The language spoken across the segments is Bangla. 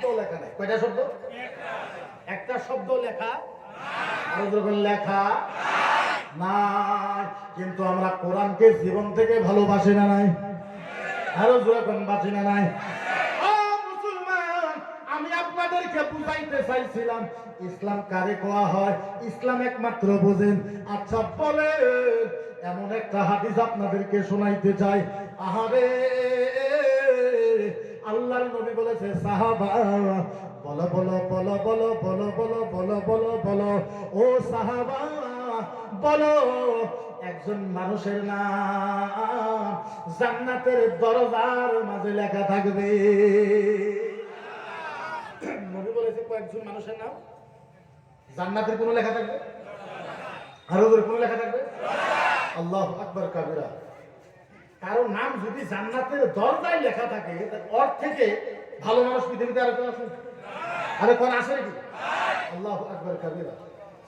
শব্দ লেখা নাই। কয়টা শব্দ? একটা শব্দ লেখা আর যখন লেখা নাই। কিন্তু আমরা কোরআনকে জীবন থেকে ভালোবাসি না নাই? আরো যখন বাসি না নাই? আমি আপনাদেরকে বুঝাইতে চাইছিলাম ইসলাম কারে কোয়া হয়, ইসলাম একমাত্র বোঝেন। আচ্ছা বলে এমন একটা হাদিস আপনাদেরকে শোনাইতে চাই। আহারে আল্লাহর নবী বলেছে সাহাবা বলো বলো বলো বলো বলো বলো বলো বলো বলো ও সাহাবা বলো একজন মানুষের নাম জান্নাতের দরজার মাঝে লেখা থাকবে। নবী বলেছে কয়েকজন মানুষের নাম জান্নাতের কোন লেখা থাকবে? আরো কোন লেখা থাকবে? আল্লাহু আকবার কাবীরা। কারো নাম যদি জান্নাতের দরজায় লেখা থাকে ওর থেকে ভালো মানুষ পৃথিবীতে আর কেউ আছে? আরে কোন আছে নাকি? আল্লাহু আকবার কাবীরা।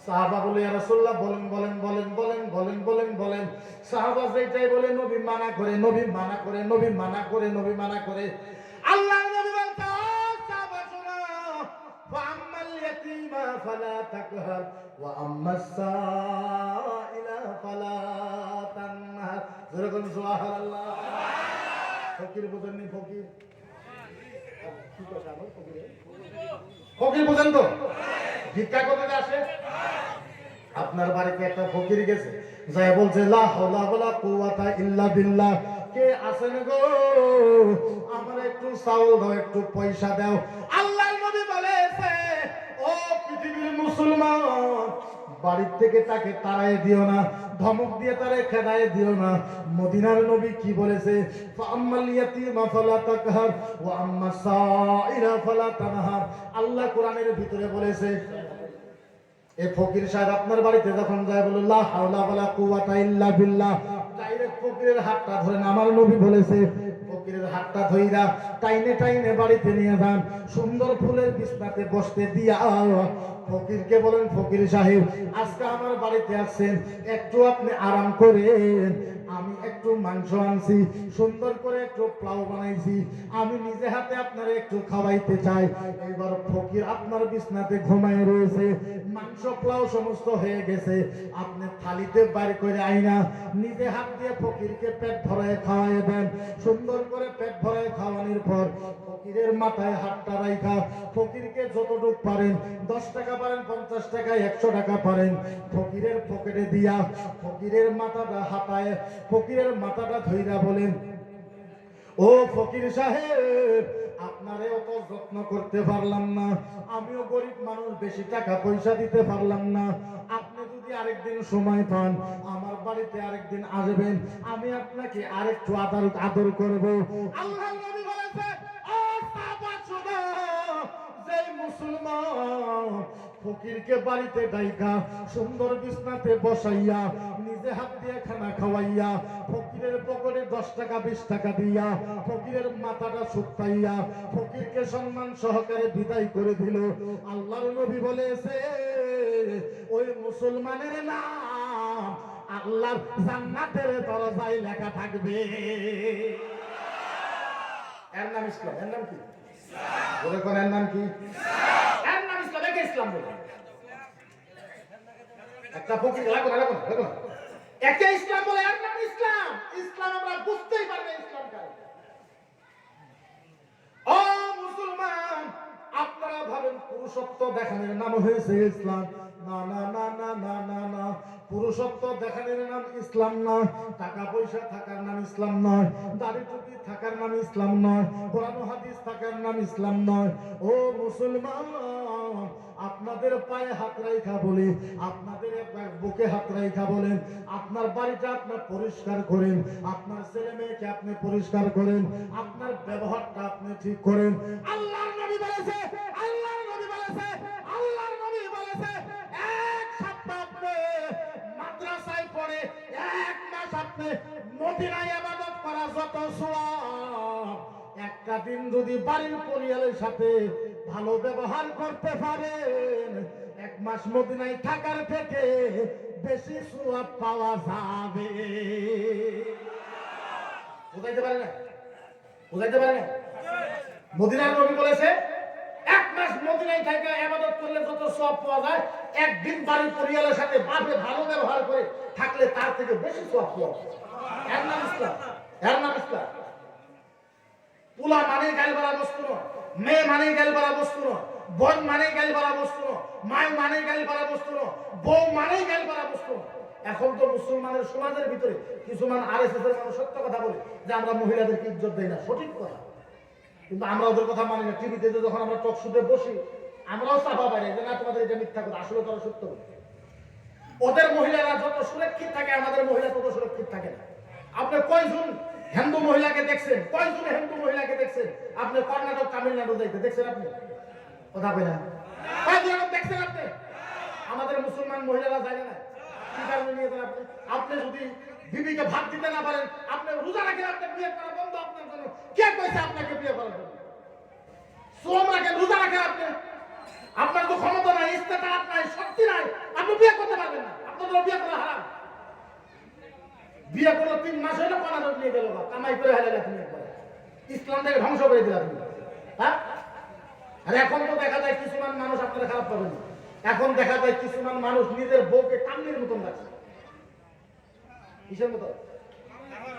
সাহাবা বলে ইয়া রাসূলুল্লাহ বলেন বলেন বলেন বলেন বলেন বলেন বলেন। সাহাবা যেটাই বলে নবী মানা করে, নবী মানা করে, নবী মানা করে, নবী মানা করে। আল্লাহর নবী বলতে সাহাবা শোনো ওয়া আম্মাল ইয়াতীমা ফালা তাকহার ওয়া আম্মাস সাইলা ফালা তানহার। জোরে বলুন সুবহানাল্লাহ। ফকির বুঝেন নি? ফকির কি কথা আমার ফকির? ফকির বুঝেন তো? ভিক্ষা করতে আসে। আপনার বাড়িতে একটা ফকির গেছে, যাই বলছে লা হাওলা ওয়ালা কুওয়াতা ইল্লা বিল্লাহ, কে আছেন গো আমার একটু চাউল দাও, একটু পয়সা দাও। আল্লাহর নবী বলেছে ও পৃথিবীর মুসলমান, বাড়ির থেকে তাকে তাড়ায় দিও না, ধমক দিয়ে তারে খেদায় দিও না। মদিনার নবী কি বলেছে? ফাআম্মাল ইয়াতীমা ফালা তাকহার ওয়া আম্মাস সাইরা ফালা তানহার। আল্লাহ কোরআনের ভিতরে বলেছে এ ফকির সাহেব আপনার বাড়িতে যখন যায় বলে লা হাওলা ওয়ালা কুওয়াতা ইল্লা বিল্লাহ, ডাইরেক্ট ফকিরের হাতটা ধরেন। আমার নবী বলেছে ফকিরের হাতটা ধইরা টাইনে টাইনে বাড়িতে নিয়ে যান, সুন্দর ফুলের বিছনাতে বসতে দিয়া ফকিরকে বলেন ফকির সাহেব আজকে আমার বাড়িতে আসছেন, একটু আপনি আরাম করেন, আমি একটু মাংস আনছি, সুন্দর করে একটু পোলাও বানাইছি, আমি নিজে হাতে আপনারে একটু খাওয়াইতে চাই। এইবার ফকির আপনার বিছনাতে ঘুমায় রয়েছে, মাংস পোলাও সমস্ত হয়ে গেছে, আপনি থালিতে বাইর করে আইনা নিজে হাত দিয়ে ফকিরকে পেট ভরায় খাওয়াই দেন। সুন্দর করে পেট ভরায় খাওয়ানোর পর ফকিরের মাথায় হাতটা রাইখা ফকিরকে যতটুক পারেন, 10 টাকা পারেন, 50 টাকা, 100 টাকা পারেন, ফকিরের পকেটে দিয়া ফকিরের মাথাটা হাতায় ফকিরের মাথাটা ধইরা বলেন ও ফকির সাহেব আপনারে অত যত্ন করতে পারলাম না, আমিও গরিব মানুষ, বেশি টাকা পয়সা দিতে পারলাম না, আপনি যদি আরেকদিন সময় পান আমার বাড়িতে আরেকদিন আসবেন, আমি আপনাকে আরেকটু আদর করব। আল্লাহর নবী বলেছে ও সাহাবা শুনো, যে মুসলমান ফকিরকে বাড়িতে ডাইকা সুন্দর বিছনাতে বসাইয়া নিজে হাত দিয়ে খানা খাওয়াইয়া ফকিরের পকেটে 10 টাকা 20 টাকা দিয়া ফকিরের মাথাটা সুক্তাইয়া ফকিরকে সম্মান সহকারে বিদায় করে দিল, আল্লাহর নবী বলেছে ওই মুসলমানের নাম আল্লাহর জান্নাতের দরজায় লেখা থাকবে। এর নাম ইসলাম। এর নাম কি? বলে কোন এর নাম কি? এর নাম ইসলাম। একে ইসলাম বলে। একটা ফকির লাগো না, লাগো না, লাগো না, একে ইসলাম বলে, এর নাম ইসলাম। ইসলাম আমরা বুঝতেই পারি না ইসলাম কার। ও মুসলমান আপনারা ভাবেন পুরুষত্ব দেখানোর নাম হয়েছে ইসলাম। না না না না না না না, পুরুষত্ব দেখানোর নাম ইসলাম নয়, টাকা পয়সা থাকার নাম ইসলাম নয়, দাড়ি টুপি থাকার নাম ইসলাম নয়, কোরআন হাদিস থাকার নাম ইসলাম নয়। ও মুসলমান আপনাদের পায়ে হাত রাইখা বলি, আপনাদের বুকে হাত রাইখা বলেন আপনার বাড়িটা আপনার পরিষ্কার করেন, আপনার ছেলে মেয়েকে আপনি পরিষ্কার করেন, আপনার ব্যবহারটা আপনি ঠিক করেন। আল্লাহর নবী বলেছে, আল্লাহর নবী বলেছে, আল্লাহর নবী বলেছে এক সপ্তাহ আপনি মাদ্রাসায় পড়ে, এক মাস আপনি মদিনায় ইবাদত করা যত সওয়াব, একটা দিন যদি বাড়ির পরিবারের সাথে ভালো ব্যবহার করতে পারেন, 1 মাস মদিনায় থাকার থেকে বেশি সওয়াব পাওয়া যাবে। বুঝাইতে পারে না? বুঝাইতে পারে না? মদিনার নবী বলেছে মদিনায় থেকে ইবাদত করলে যত সওয়াব পাওয়া যায়, একদিন বাড়ির পরিবারের সাথে বাপে ভালো ব্যবহার করে থাকলে তার থেকে বেশি সওয়াব পাওয়া যায়। এর নাম ইসলাম, এর নাম ইসলাম। পোলা মানে গালবালা বস্তু নয়, মেয়ে মানে গালবালা বস্তু নয়, বোন মানে গালবালা বস্তু নয়, মায় মানে গালবালা বস্তু নয়, বউ মানে গালবালা বস্তু নয়। এখন তো মুসলমানের সমাজের ভিতরে কিছুমান আরএসএস এর মানুষ সত্য কথা বলে যে আমরা মহিলাদেরকে ইজ্জত দেই না, সঠিক কথা, কিন্তু আমরা ওদের কথা মানি না। টিভিতে যখন আমরা টক শুতে বসি আমরাও চাপা পাই যে না তোমাদের এটা মিথ্যা কথা, আসলে তারা সত্য কথা। ওদের মহিলারা যত সুরক্ষিত থাকে আমাদের মহিলা তত সুরক্ষিত থাকে না। আপনি কয়জন হিন্দু মহিলাকে দেখছেন, কয়জন হিন্দু মহিলাকে দেখছেন আপনি কর্ণাটক তামিলনাড়ু যাইতে দেখছেন? আপনি কথা বলেন কয়জন দেখছেন? আপনি আমাদের মুসলমান মহিলারা যায় না, কি কারণে নিয়ে যান? আপনি আপনি যদি বিবিকে ভাত দিতে না পারেন, আপনি রোজা রাখেন, আপনি বিয়ে করা বন্ধ আপনার জন্য। কে কইছে আপনাকে বিয়ে করার জন্য? সোম রাখেন, রোজা রাখেন, আপনি আপনার তো ক্ষমতা নাই, ইস্তেতাআত নাই, শক্তি নাই, আপনি বিয়ে করতে পারবেন না। আপনার তো বিয়ে করা হারাম। বিয়ে করলে 3 মাস হইলো কর্ণাটক নিয়ে গেল, কামাই করে হেলে তুমি একবারে ইসলামটাকে ধ্বংস করে দিলা তুমি। হ্যাঁ, আর এখন তো দেখা যায় কিছুমান মানুষ, আপনারা খারাপ পাবেন না, এখন দেখা যায় কিছুমান মানুষ নিজের বউকে কামলির মতন রাখছে। কিসের মতো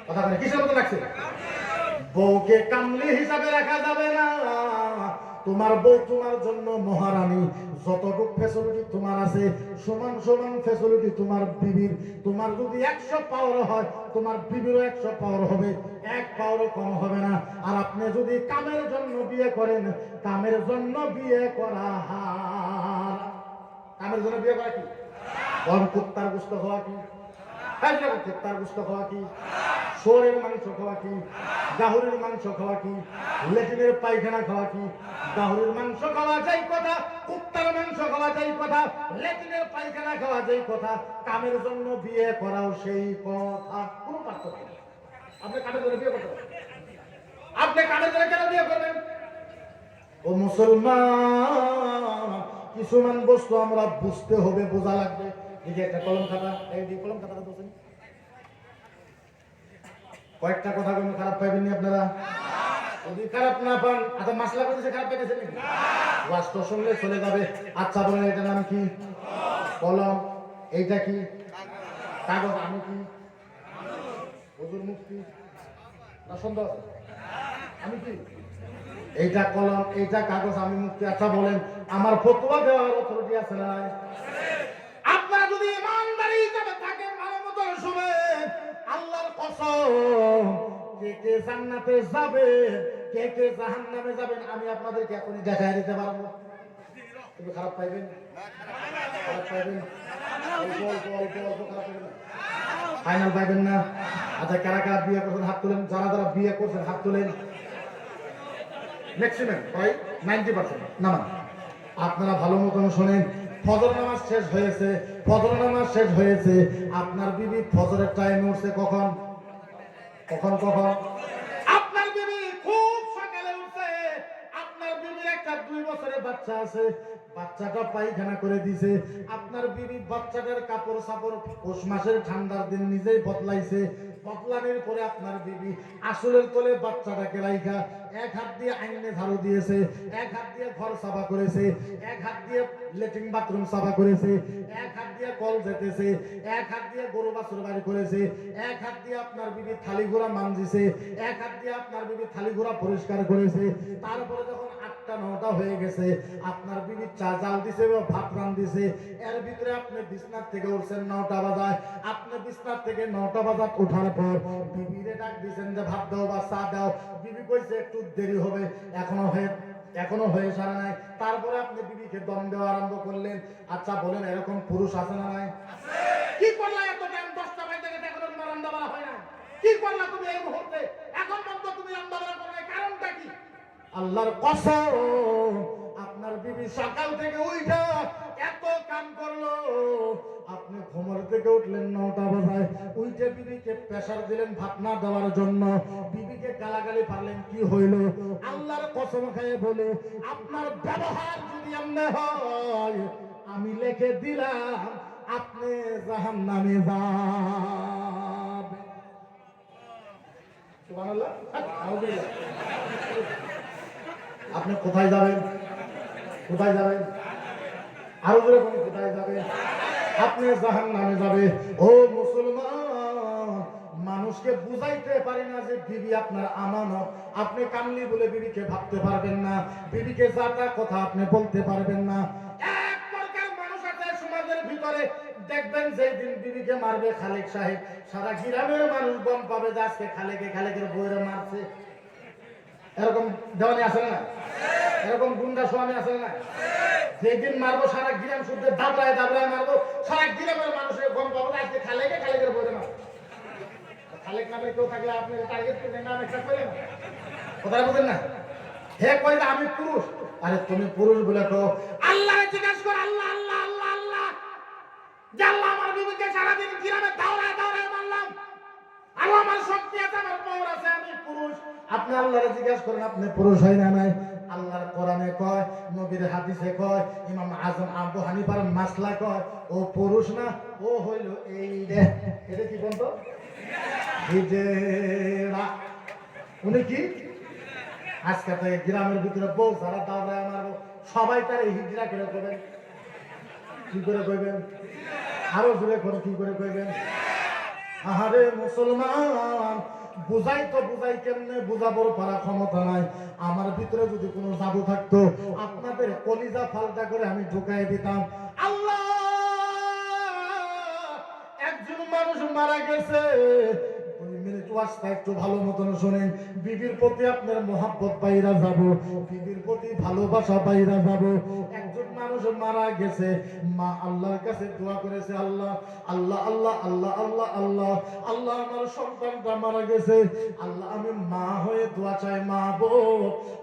কথা বলে? কিসের মতো রাখছে? বউকে কামলি হিসাবে রাখা যাবে না। তোমার বউ তোমার জন্য মহারানী, যতটুকু ফ্যাসিলিটি তোমার আছে সমান সমান ফ্যাসিলিটি তোমার বিবির। তোমার যদি 100 পাওয়ার হয় তোমার বিবিরও 100 পাওয়ার হবে, 1 পাওয়ারও কম হবে না। আর আপনি যদি কামের জন্য বিয়ে করেন, কামের জন্য বিয়ে করা হারাম। কামের জন্য বিয়ে করা কি? কুত্তার গোশত খাওয়া কি? কুত্তার গোশত খাওয়া কি? শুয়োরের মাংস খাওয়া কি? গাহরির মাংস খাওয়া কি? লেট্রিনের পায়খানা খাওয়া কি? গাহরির মাংস খাওয়া যায় কথা, কুত্তার মাংস খাওয়া যায় কথা, লেট্রিনের পায়খানা খাওয়া যায় কথা, কামের জন্য বিয়ে করাও সেই কথা। কোনো পার্থক্য নেই। আপনি কামের জন্য বিয়ে করতে পারেন, আপনি কামের জন্য কেন বিয়ে করবেন? ও মুসলমান, কিছুমান বস্তু আমরা বুঝতে হবে, বোঝা লাগবে। এই যে একটা কলম খাতা, এই যে কলম খাতাটা বলছেন, কয়েকটা কথা কোনো খারাপ পাইবেন নি আপনারা? যদি খারাপ না পান, আচ্ছা মাসলা করতেছে খারাপ পাইতেছেন নাকি? ওয়াজ তো শুনলে চলে যাবে। আচ্ছা বলেন এটার নাম কি? কলম। এইটা কি? কাগজ। আমি কি? হুজুর মুফতি না সন্দেহ আছে? আমি কি? এইটা কলম, এইটা কাগজ, আমি মুফতি। আচ্ছা বলেন আমার ফতোয়া দেওয়ার অথরিটি আছে না? আপনারা যদি ইমানদারি হিসাবে থাকেন, ভালো মতো শুনেন, আল্লাহর কসম, কে কে জান্নাতে যাবে, কে কে জাহান্নামে যাবেন আমি আপনাদেরকে এখনই দেখায় দিতে পারবো। কিন্তু খারাপ পাইবেন? খারাপ পাইবেন? ফাইনাল পাইবেন না? আচ্ছা কারা কারা বিয়ে করছেন হাত তুলেন। যারা যারা বিয়ে করছেন হাত তুলেন। ম্যাক্সিমাম প্রায় 90% নামান। আপনারা ভালো মতন শোনেন, ফজর নামাজ শেষ হয়েছে, ফজর নামাজ শেষ হয়েছে, আপনার বিবি ফজরের টাইম উঠছে কখন? কখন কখন? আপনার বিবি খুব সকালে উঠছে। আপনার বিবির একটা 2 বছরের বাচ্চা আছে, বাচ্চাটা পায়খানা করে দিছে। আপনার বিবি বাচ্চাটার কাপড় সাপড় পৌষ মাসের ঠান্ডার দিন নিজেই বদলাইছে। বদলানোর পরে আপনার বিবি আসলের কোলে বাচ্চাটাকে রাইখা এক হাত দিয়ে আইনে ঝাড়ু দিয়েছে, এক হাত দিয়ে ঘর সাফা করেছে, এক হাত দিয়ে লেট্রিন বাথরুম সাফা করেছে, এক হাত দিয়ে কল যেতেছে, এক হাত দিয়ে গরু বাছুর বাড়ি করেছে, এক হাত দিয়ে আপনার বিবি থালি ঘোড়া মানজিছে, এক হাত দিয়ে আপনার বিবি থালি ঘোড়া পরিষ্কার করেছে। তারপরে যখন 8টা 9টা হয়ে গেছে, আপনার বিবি চা জাল দিছে বা ভাত রান দিছে। এর ভিতরে আপনি বিছনার থেকে উঠছেন 9টা বাজায়। আপনি বিছনার থেকে 9টা বাজাত ওঠার পর বিবিরে ডাক দিছেন যে ভাত দাও বা চা দাও। বিবি কইছে একটু দেরি হবে, এখনো হয়ে সারা নাই। তারপরে আপনি বিবিকে দম দেওয়া আরম্ভ করলেন। আচ্ছা বলেন এরকম পুরুষ আছে না নাই? কি করলা এত টাইম? 10টা বাজে গেছে এখনো তোমার রান্না বাড়া হয় না। কি করলা তুমি এই মুহূর্তে? এখন পর্যন্ত তুমি রান্না বাড়া করো নাই, কারণটা কি? আল্লাহর কসম, আপনার বিবি সকাল থেকে উঠা এত কাম করলো, আপনি ঘুমের থেকে উঠলেন 9টা বাজায়, উঠে বিবিকে প্রেসার দিলেন ভাত না দেওয়ার জন্য, বিবিকে গালাগালি পারলেন, কি হইল? আল্লাহর কসম খাইয়ে বলে আপনার ব্যবহার যদি এমন হয়, আমি লিখে দিলাম আপনি জাহান্নামে যাবেন। সুবহানাল্লাহ। আপনি কোথায় যাবেন? কোথায় যাবেন? আরো জোরে বলুন, কোথায় যাবে? আপনি জাহান্নামে যাবে। ও মুসলমান, মানুষকে বুঝাইতে পারি না যে বিবি আপনার আমানত। আপনি কামলি বলে বিবিকে ভাবতে পারবেন না, বিবিকে যাতা কথা আপনি বলতে পারবেন না। এক প্রকার মানুষ আছে সমাজের ভিতরে, দেখবেন যে দিন বিবিকে মারবে খালেক সাহেব, সারা গ্রামের মানুষ গম পাবে যে আজকে খালেকের বউরে মারছে। এরকম দেওয়ানি আছে না? এরকম গুন্ডা স্বামী আছে না? যেদিন মারবো সারা গ্রাম শুদ্ধ দাবড়ায় মারবো, সারা গ্রামের মানুষের গম পাবো আজকে খালেকের বউরে মারছে। খালেক নামে কেউ থাকলে আপনি টার্গেট করে নাম একটা করেন, কথা বলেন না? হে কই আমি পুরুষ। আরে তুমি পুরুষ বলে তো আল্লাহ জিজ্ঞাসা কর, আল্লাহ আল্লাহ আল্লাহ আল্লাহ, যে আল্লাহ আমার বিবিকে সারাদিন গ্রামে দাওড়ায় মারলাম, আল্লাহ আমার শক্তি আছে, আমার পাওয়ার আছে, আমি পুরুষ। আপনি আল্লাহরে জিজ্ঞাসা করেন আপনি পুরুষ হয় না নাই? আল্লাহর কোরআনে কয়, নবীর হাদিসে কয়, ইমাম আজম আবু হানিফার মাসলা কয়, ও পুরুষ না, ও হইল এই রে। এটা কি বলতো? হিজড়া। উনি কি আজকে থেকে গ্রামের ভিতরে বউ যারা দাওড়ায় মারবো সবাই তার এই হিজড়া করে করবেন। কি করে কইবেন? আরো জোরে করে কি করে কইবেন? আহারে মুসলমান, বুঝাই কেমনে, বুঝাবোর পারা ক্ষমতা নাই। আমার ভিতরে যদি কোনো জাদু থাকতো আপনাদের কলিজা ফালটা করে আমি ঢুকাই দিতাম। আল্লাহ, একজন মানুষ মারা গেছে, 2 মিনিট ওয়াজটা একটু ভালো মতন শুনেন। বিবির প্রতি আপনার মহাব্বত পাইরা যাব, বিবির প্রতি ভালোবাসা পাইরা যাব। একজন মানুষ মারা গেছে, মা আল্লাহর কাছে দোয়া করেছে, আল্লাহ আল্লাহ আল্লাহ আল্লাহ আল্লাহ আল্লাহ আল্লাহ, আমার সন্তানটা মারা গেছে, আল্লাহ আমি মা হয়ে দোয়া চাই, মা বো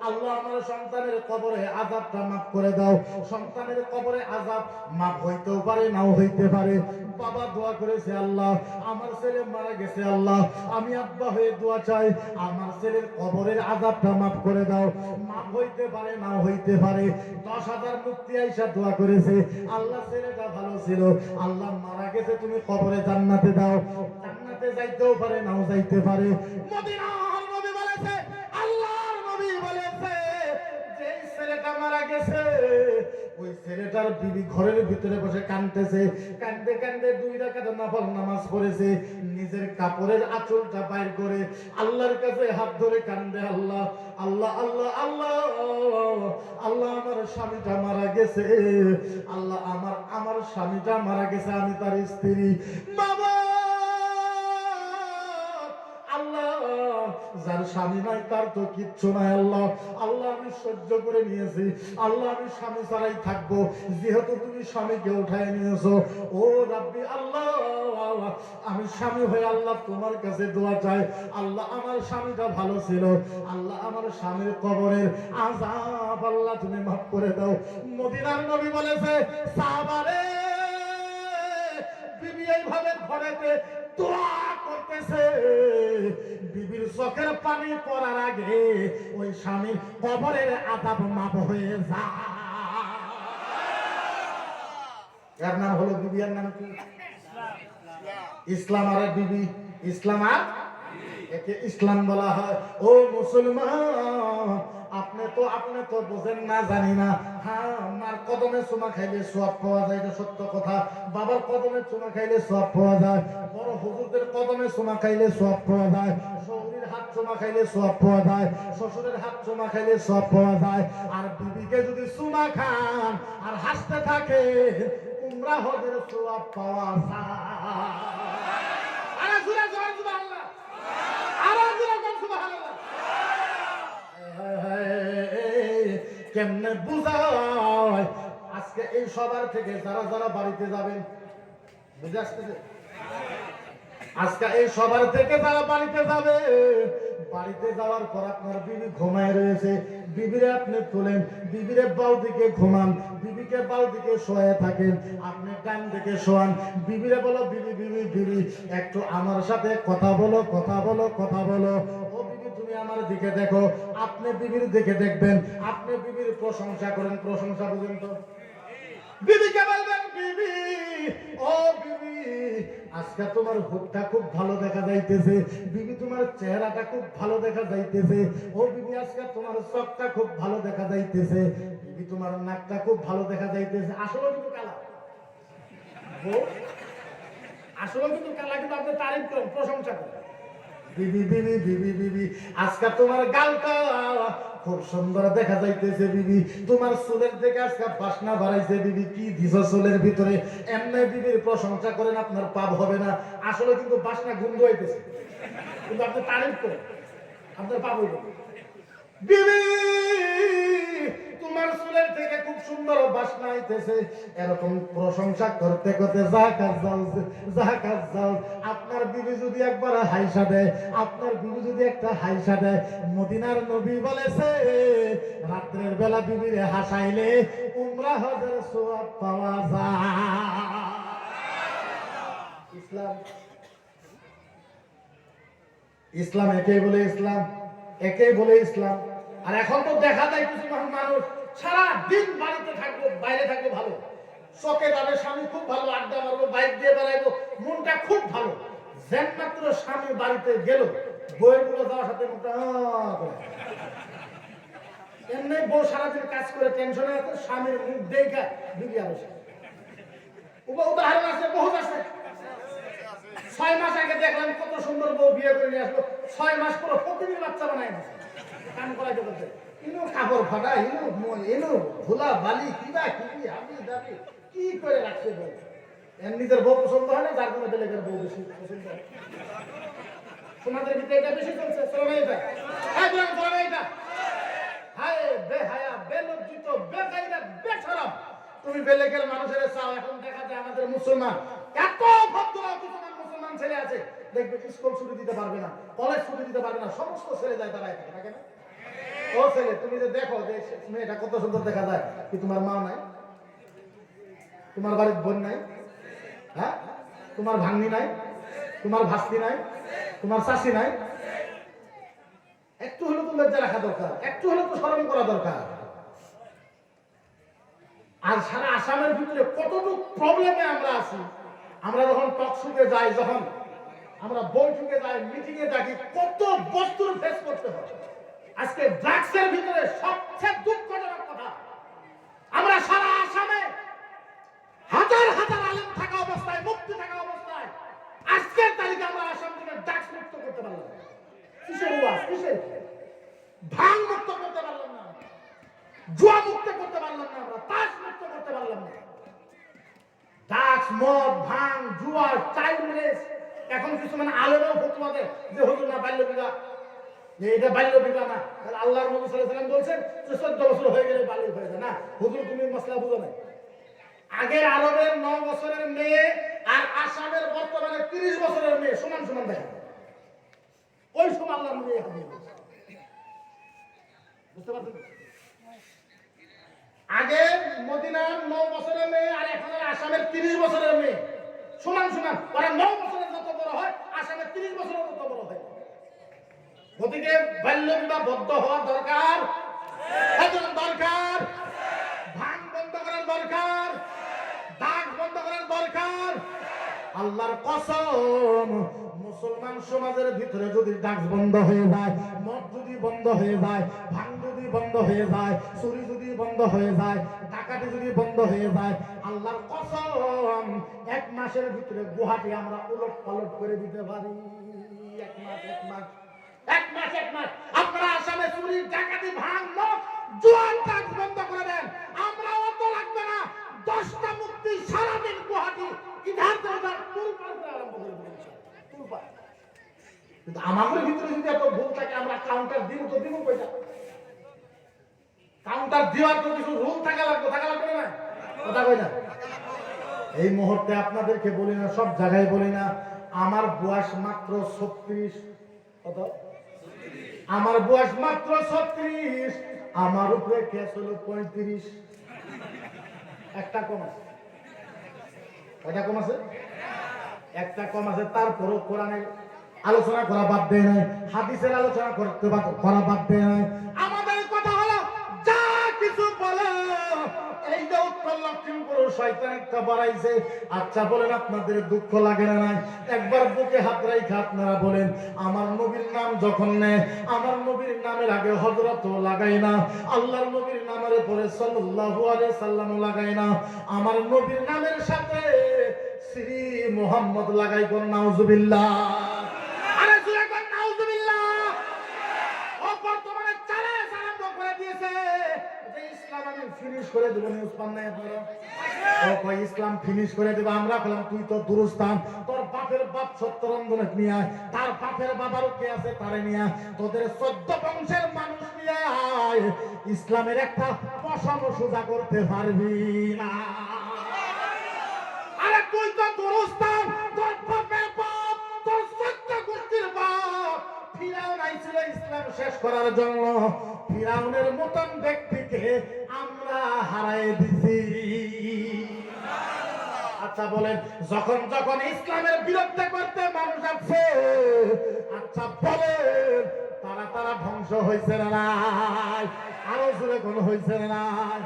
আল্লাহ আমার সন্তানের কবরে আযাবটা মাফ করে দাও। সন্তানের কবরে আযাব মাফ হইতেও পারে, নাও হইতে পারে। বাবা দোয়া করেছে, আল্লাহ আমার ছেলে মারা গেছে, আল্লাহ আমি আব্বা হয়ে দোয়া চাই, আমার ছেলের কবরের আযাবটা মাফ করে দাও। মাফ হইতে পারে, নাও হইতে পারে। 10,000 মুক্তি আইসা দোয়া করেছে, আল্লাহ ছেলেটা ভালো ছিল, আল্লাহ মারা গেছে, তুমি কবরে জান্নাতে দাও। জান্নাতে যাইতেও পারে, নাও যাইতে পারে। মদিনার নবী বলেছে, আল্লাহর নবী বলেছে, যে ছেলেটা মারা গেছে ওই ছেলেটার বিবি ঘরের ভিতরে বসে কাঁদতেছে, কাঁদতে কাঁদতে 2 রাকাত নফল নামাজ পড়েছে, নিজের কাপড়ের আঁচলটা বাইর করে আল্লাহর কাছে হাত ধরে কাঁদে, আল্লাহ আল্লাহ আল্লাহ আল্লাহ আল্লাহ, আমার স্বামীটা মারা গেছে, আল্লাহ আমার স্বামীটা মারা গেছে, আমি তার স্ত্রী। বাবা যার স্বামী নাই তার তো কিচ্ছু নাই, আল্লাহ আল্লাহ আমি সহ্য করে নিয়েছি, আল্লাহ আমি স্বামী ছাড়াই থাকবো, যেহেতু তুমি স্বামীকে উঠায় নিয়েছো। ও রাব্বি আল্লাহ, আমি স্বামী হয়ে আল্লাহ তোমার কাছে দোয়া চাই, আল্লাহ আমার স্বামীটা ভালো ছিল, আল্লাহ আমার স্বামীর কবরের আযাব আল্লাহ তুমি মাফ করে দাও। মদিনার নবী বলেছে, সাহাবারে বিবি এইভাবে ঘরেতে দোয়া করতেছে, বিবির চোখের পানি পড়ার আগে ওই স্বামীর কবরের আযাব মাফ হয়ে যায়। এর নাম হলো বিবি, এর নাম কি? ইসলাম। আর বিবি ইসলাম, আর একে ইসলাম বলা হয়। ও মুসলমান, আপনি তো বোঝেন না, জানি না। হ্যাঁ, মার কদমে চুমা খাইলে সওয়াব পাওয়া যায়, এটা সত্য কথা। বাবার কদমে চুমা খাইলে সওয়াব পাওয়া যায়, বড় হুজুরদের কদমে চুমা খাইলে সওয়াব পাওয়া যায়, শৌরির হাত চুমা খাইলে সওয়াব পাওয়া যায়, শ্বশুরের হাত চুমা খাইলে সওয়াব পাওয়া যায়। আর বিবিকে যদি চুমা খান আর হাসতে থাকে, উমরা হজের সওয়াব পাওয়া যায়। আরে জোরে জোরে সুবহানাল্লাহ, আরে জোরে কোন সুবহানাল্লাহ। কেমনে বুঝায়? আজকে এই সবার থেকে যারা বাড়িতে যাবেন, বুঝে আসতেছে? আজকে এই সবার থেকে যারা বাড়িতে যাবে, বাড়িতে যাওয়ার পর আপনার বিবি ঘুমায় রয়েছে, বিবিরে আপনি তোলেন, বিবিরে বাউ দিকে ঘুমান, বিবিকে বাউ দিকে শোয়ে থাকেন, আপনি ডান দিকে শোয়ান, বিবিরে বলো, বিবি বিবি বিবি একটু আমার সাথে কথা বলো, কথা বলো, কথা বলো। ও বিবি তুমি আমার দিকে দেখো, আপনি বিবির দিকে দেখবেন, আপনি বিবির প্রশংসা করেন, প্রশংসা বুঝেন তো? বিবিকে বলবেন, বিবি, ও বিবি, আজকে তোমার হুটটা খুব ভালো দেখা যাইতেছে। বিবি, তোমার চেহারাটা খুব ভালো দেখা যাইতেছে। ও বিবি, আজকে তোমার চোখটা খুব ভালো দেখা যাইতেছে। বিবি, তোমার নাকটা খুব ভালো দেখা যাইতেছে। আসলে কিন্তু কালা, আসলে কিন্তু কালা, কিন্তু আপনি তারিফ করেন, প্রশংসা করেন। বিবি বিবি বিবি বিবি, আজকে তোমার গালটা খুব সুন্দর দেখা যাইতেছে। বিবি, তোমার চুলের থেকে আজকে বাসনা বাড়াইছে। বিবি, কি দিছ চুলের ভিতরে? এমনি বিবির প্রশংসা করেন, আপনার পাপ হবে না। আসলে কিন্তু বাসনা গন্ধ হইতেছে, কিন্তু আপনি তারিফ করেন, আপনার পাপ হইবে না। বিবি, তোমার চুলের থেকে খুব সুন্দর বাসনা আইতেছে। এরকম প্রশংসা করতে করতে জাকাত যাও। আপনার বিবি যদি একবার হাইসা দেয়, আপনার বিবি যদি একটা হাইসা দেয়, মদিনার নবী বলেছে রাত্রের বেলা বিবিরে হাসাইলে উমরা হজের সওয়াব পাওয়া যায়। ইসলাম, ইসলাম একেই বলে ইসলাম, একেই বলে ইসলাম। আর এখন তো দেখা যায় কিছু মানুষ সারা দিন বাড়িতে থাকবো, বাইরে থাকবো, ভালো চোখে যাবে, স্বামী খুব ভালো, আড্ডা মারবো, বাইক দিয়ে বেড়াইবো, মনটা খুব ভালো। যেন মাত্র স্বামী বাড়িতে গেল, বইয়ের গুলো যাওয়ার সাথে মুখটা এমনি বউ সারাদিন কাজ করে টেনশনে আছে, স্বামীর মুখ দেখা বিবি আসে। উদাহরণ আছে, বহুত আছে। 6 মাস আগে দেখলাম কত সুন্দর বউ বিয়ে করে নিয়ে আসলো, 6 মাস পর প্রতিদিন বাচ্চা বানাই দিচ্ছে। কাম করাইতে করতে ইনো কাপড় ফাটা, ইনো ধুলা বালি কিবা কিবি আমি দাবি কি করে রাখছে বউ। এর নিজের বউ পছন্দ হয় না, যার কোনো বেলেগের বউ বেশি পছন্দ হয়। তোমাদের ভিতরে এটা বেশি চলছে, চলো না এটা? হ্যাঁ, চলো না এটা? হায় বেহায়া, বেলজ্জিত, বেগাইরা, বেশরম। তুমি বেলেগের মানুষের চাও। এখন দেখা যায় আমাদের মুসলমান এত ভদ্র মুসলমান ছেলে আছে, দেখবে স্কুল ছুটি দিতে পারবে না, কলেজ ছুটি দিতে পারবে না, সমস্ত ছেলে যায় তারা এখানে থাকে না। ও ছেলে, তুমি যে দেখো যে মেয়েটা কত সুন্দর দেখা যায়, কি তোমার মা নাই? তোমার বাড়ির বোন নাই? হ্যাঁ, তোমার ভাগ্নি নাই? তোমার ভাস্তি নাই? তোমার শাশি নাই? একটু হলেও তো লজ্জা রাখা দরকার, একটু হলেও তো স্মরণ করা দরকার। আর সারা আসামের ভিতরে কতটুকু প্রবলেমে আমরা আছি। আমরা যখন টকশুতে যাই, যখন আমরা বৈঠকে যাই, মিটিং এ থাকি, কত বস্তুর ফেস করতে হয়। আজকে ড্রাগসের ভিতরে সবচেয়ে দুঃখজনক কথা, আমরা সারা আসামে হাজার হাজার আলেম থাকা অবস্থায়, মুক্তি থাকা অবস্থায়, আজকের তারিখে আমরা আসাম থেকে ড্রাগস মুক্ত করতে পারলাম না। কিসের ওয়াজ, কিসের ভাঙ মুক্ত করতে পারলাম না, জুয়া মুক্ত করতে পারলাম না, আমরা তাস মুক্ত করতে পারলাম না। ড্রাগস, মদ, ভাঙ, জুয়া, চাইল্ড ম্যারেজ। এখন কিছু মানে আলেমও ফতোয়া দেয় যে হুজুর না, বাল্য বিবাহ, এটা বাল্য বিবাহ না। আল্লাহর নবী সাল্লাল্লাহু আলাইহি ওয়াসাল্লাম বলেছেন যে 14 বছর হয়ে গেলে বাল্য হয়ে যায় না। হুজুর, তুমি মশলা বুঝো না। আগের আরবের 9 বছরের মেয়ে আর আসামের বর্তমানে 30 বছরের মেয়ে সমান সমান দেখা যায়। ওই সময় আল্লাহর নবী এখন বুঝতে পারছেন? আগে মদিনার 9 বছরের মেয়ে আর এখন আসামের 30 বছরের মেয়ে সমান সমান। ওরা 9 বছরের যত বড় হয়, আসামের 30 বছরের তত বড় হয়। গতিকে বাল্য বিবাহ বদ্ধ হওয়া দরকার, দরকার। ভাঙ বন্ধ করার দরকার, দাগ বন্ধ করার দরকার। আল্লাহর কসম, মুসলমান সমাজের ভিতরে যদি ড্রাগস বন্ধ হয়ে যায়, মদ যদি বন্ধ হয়ে যায়, ভাঙ যদি বন্ধ হয়ে যায়, চুরি যদি বন্ধ হয়ে যায়, ডাকাতি যদি বন্ধ হয়ে যায়, আল্লাহর কসম 1 মাসের ভিতরে গুয়াহাটি আমরা উলট পালট করে দিতে পারি। 1 মাস, 1 মাস, 1 মাস, 1 মাস। আপনারা আসামে চুরি, ডাকাতি, ভাঙ, মদ, জুয়া, ড্রাগস বন্ধ করে দেন, আমরা অত লাগবে না। 10টা মুক্তি সারাদিন গুয়াহাটি ইধার দাদার তুলপার করে আরম্ভ করে দেবেন। তুলপার। কিন্তু আমাদের ভিতরে যদি এত ভুল থাকে, আমরা কাউন্টার দিব তো দিব কইটা? কাউন্টার দেওয়ার তো কিছু রুল থাকা লাগবে না? কথা কই না? এই মুহূর্তে আপনাদেরকে বলি না, সব জায়গায় বলি না, আমার বয়স মাত্র 36। কত? আমার বয়স মাত্র 36। আমার উপরে কেস হলো 35। একটা কম আছে। কয়টা কম আছে? একটা কম আছে। তারপরও কোরআনের আলোচনা করা বাদ দেয় নাই, হাদিসের আলোচনা করা বাদ দেয় নাই। আমাদের কথা হলো যা কিছু বলো, এই যে লক্ষিমপুর শয়তান একটা বাড়াইছে। আচ্ছা বলেন আপনাদের দুঃখ লাগে না? নাই একবার বুকে হাত রাইখা আপনারা বলেন, আমার নবীর নাম যখন নেয়, আমার নবীর নামের আগে হযরত লাগাই না, আল্লাহর নবীর নামের পরে সাল্লাল্লাহু আলাইহি সাল্লাম লাগাই না, আমার নবীর নামের সাথে শ্রী মুহাম্মদ লাগাই কোন নাউজুবিল্লাহ। আরে জোরে কোন নাউজুবিল্লাহ। ও বর্তমানে চ্যালেঞ্জ আরম্ভ করে দিয়েছে যে ইসলাম আমি ফিনিশ করে দেব। নিউজ পান নাই আপনারা? ও কই ইসলাম ফিনিশ করে দেব। আমরা বললাম তুই তো দুরুস্তান, তোর বাপের বাপ সত্যরঞ্জনে নিয়ে আয়, তার বাপের বাবারও কে আছে তারে নিয়ে আয়, তোদের 14 বংশের মানুষ নিয়ে আয়, ইসলামের একটা পশম সোজা করতে পারবি না। আরে তুই তো দুরুস্তান, তোর বাপের বাপ, তোর 14 গোষ্ঠীর বাপ ফিরাউন আইছিল ইসলাম শেষ করার জন্য। ফিরাউনের মতন ব্যক্তিকে আমরা হারাই দিছি। আচ্ছা বলেন, যখন যখন ইসলামের বিরুদ্ধে করতে মানুষ আছে, আচ্ছা বলেন তারা ধ্বংস হয়েছে না নাই? আরো জোরে কোন হয়েছে না নাই?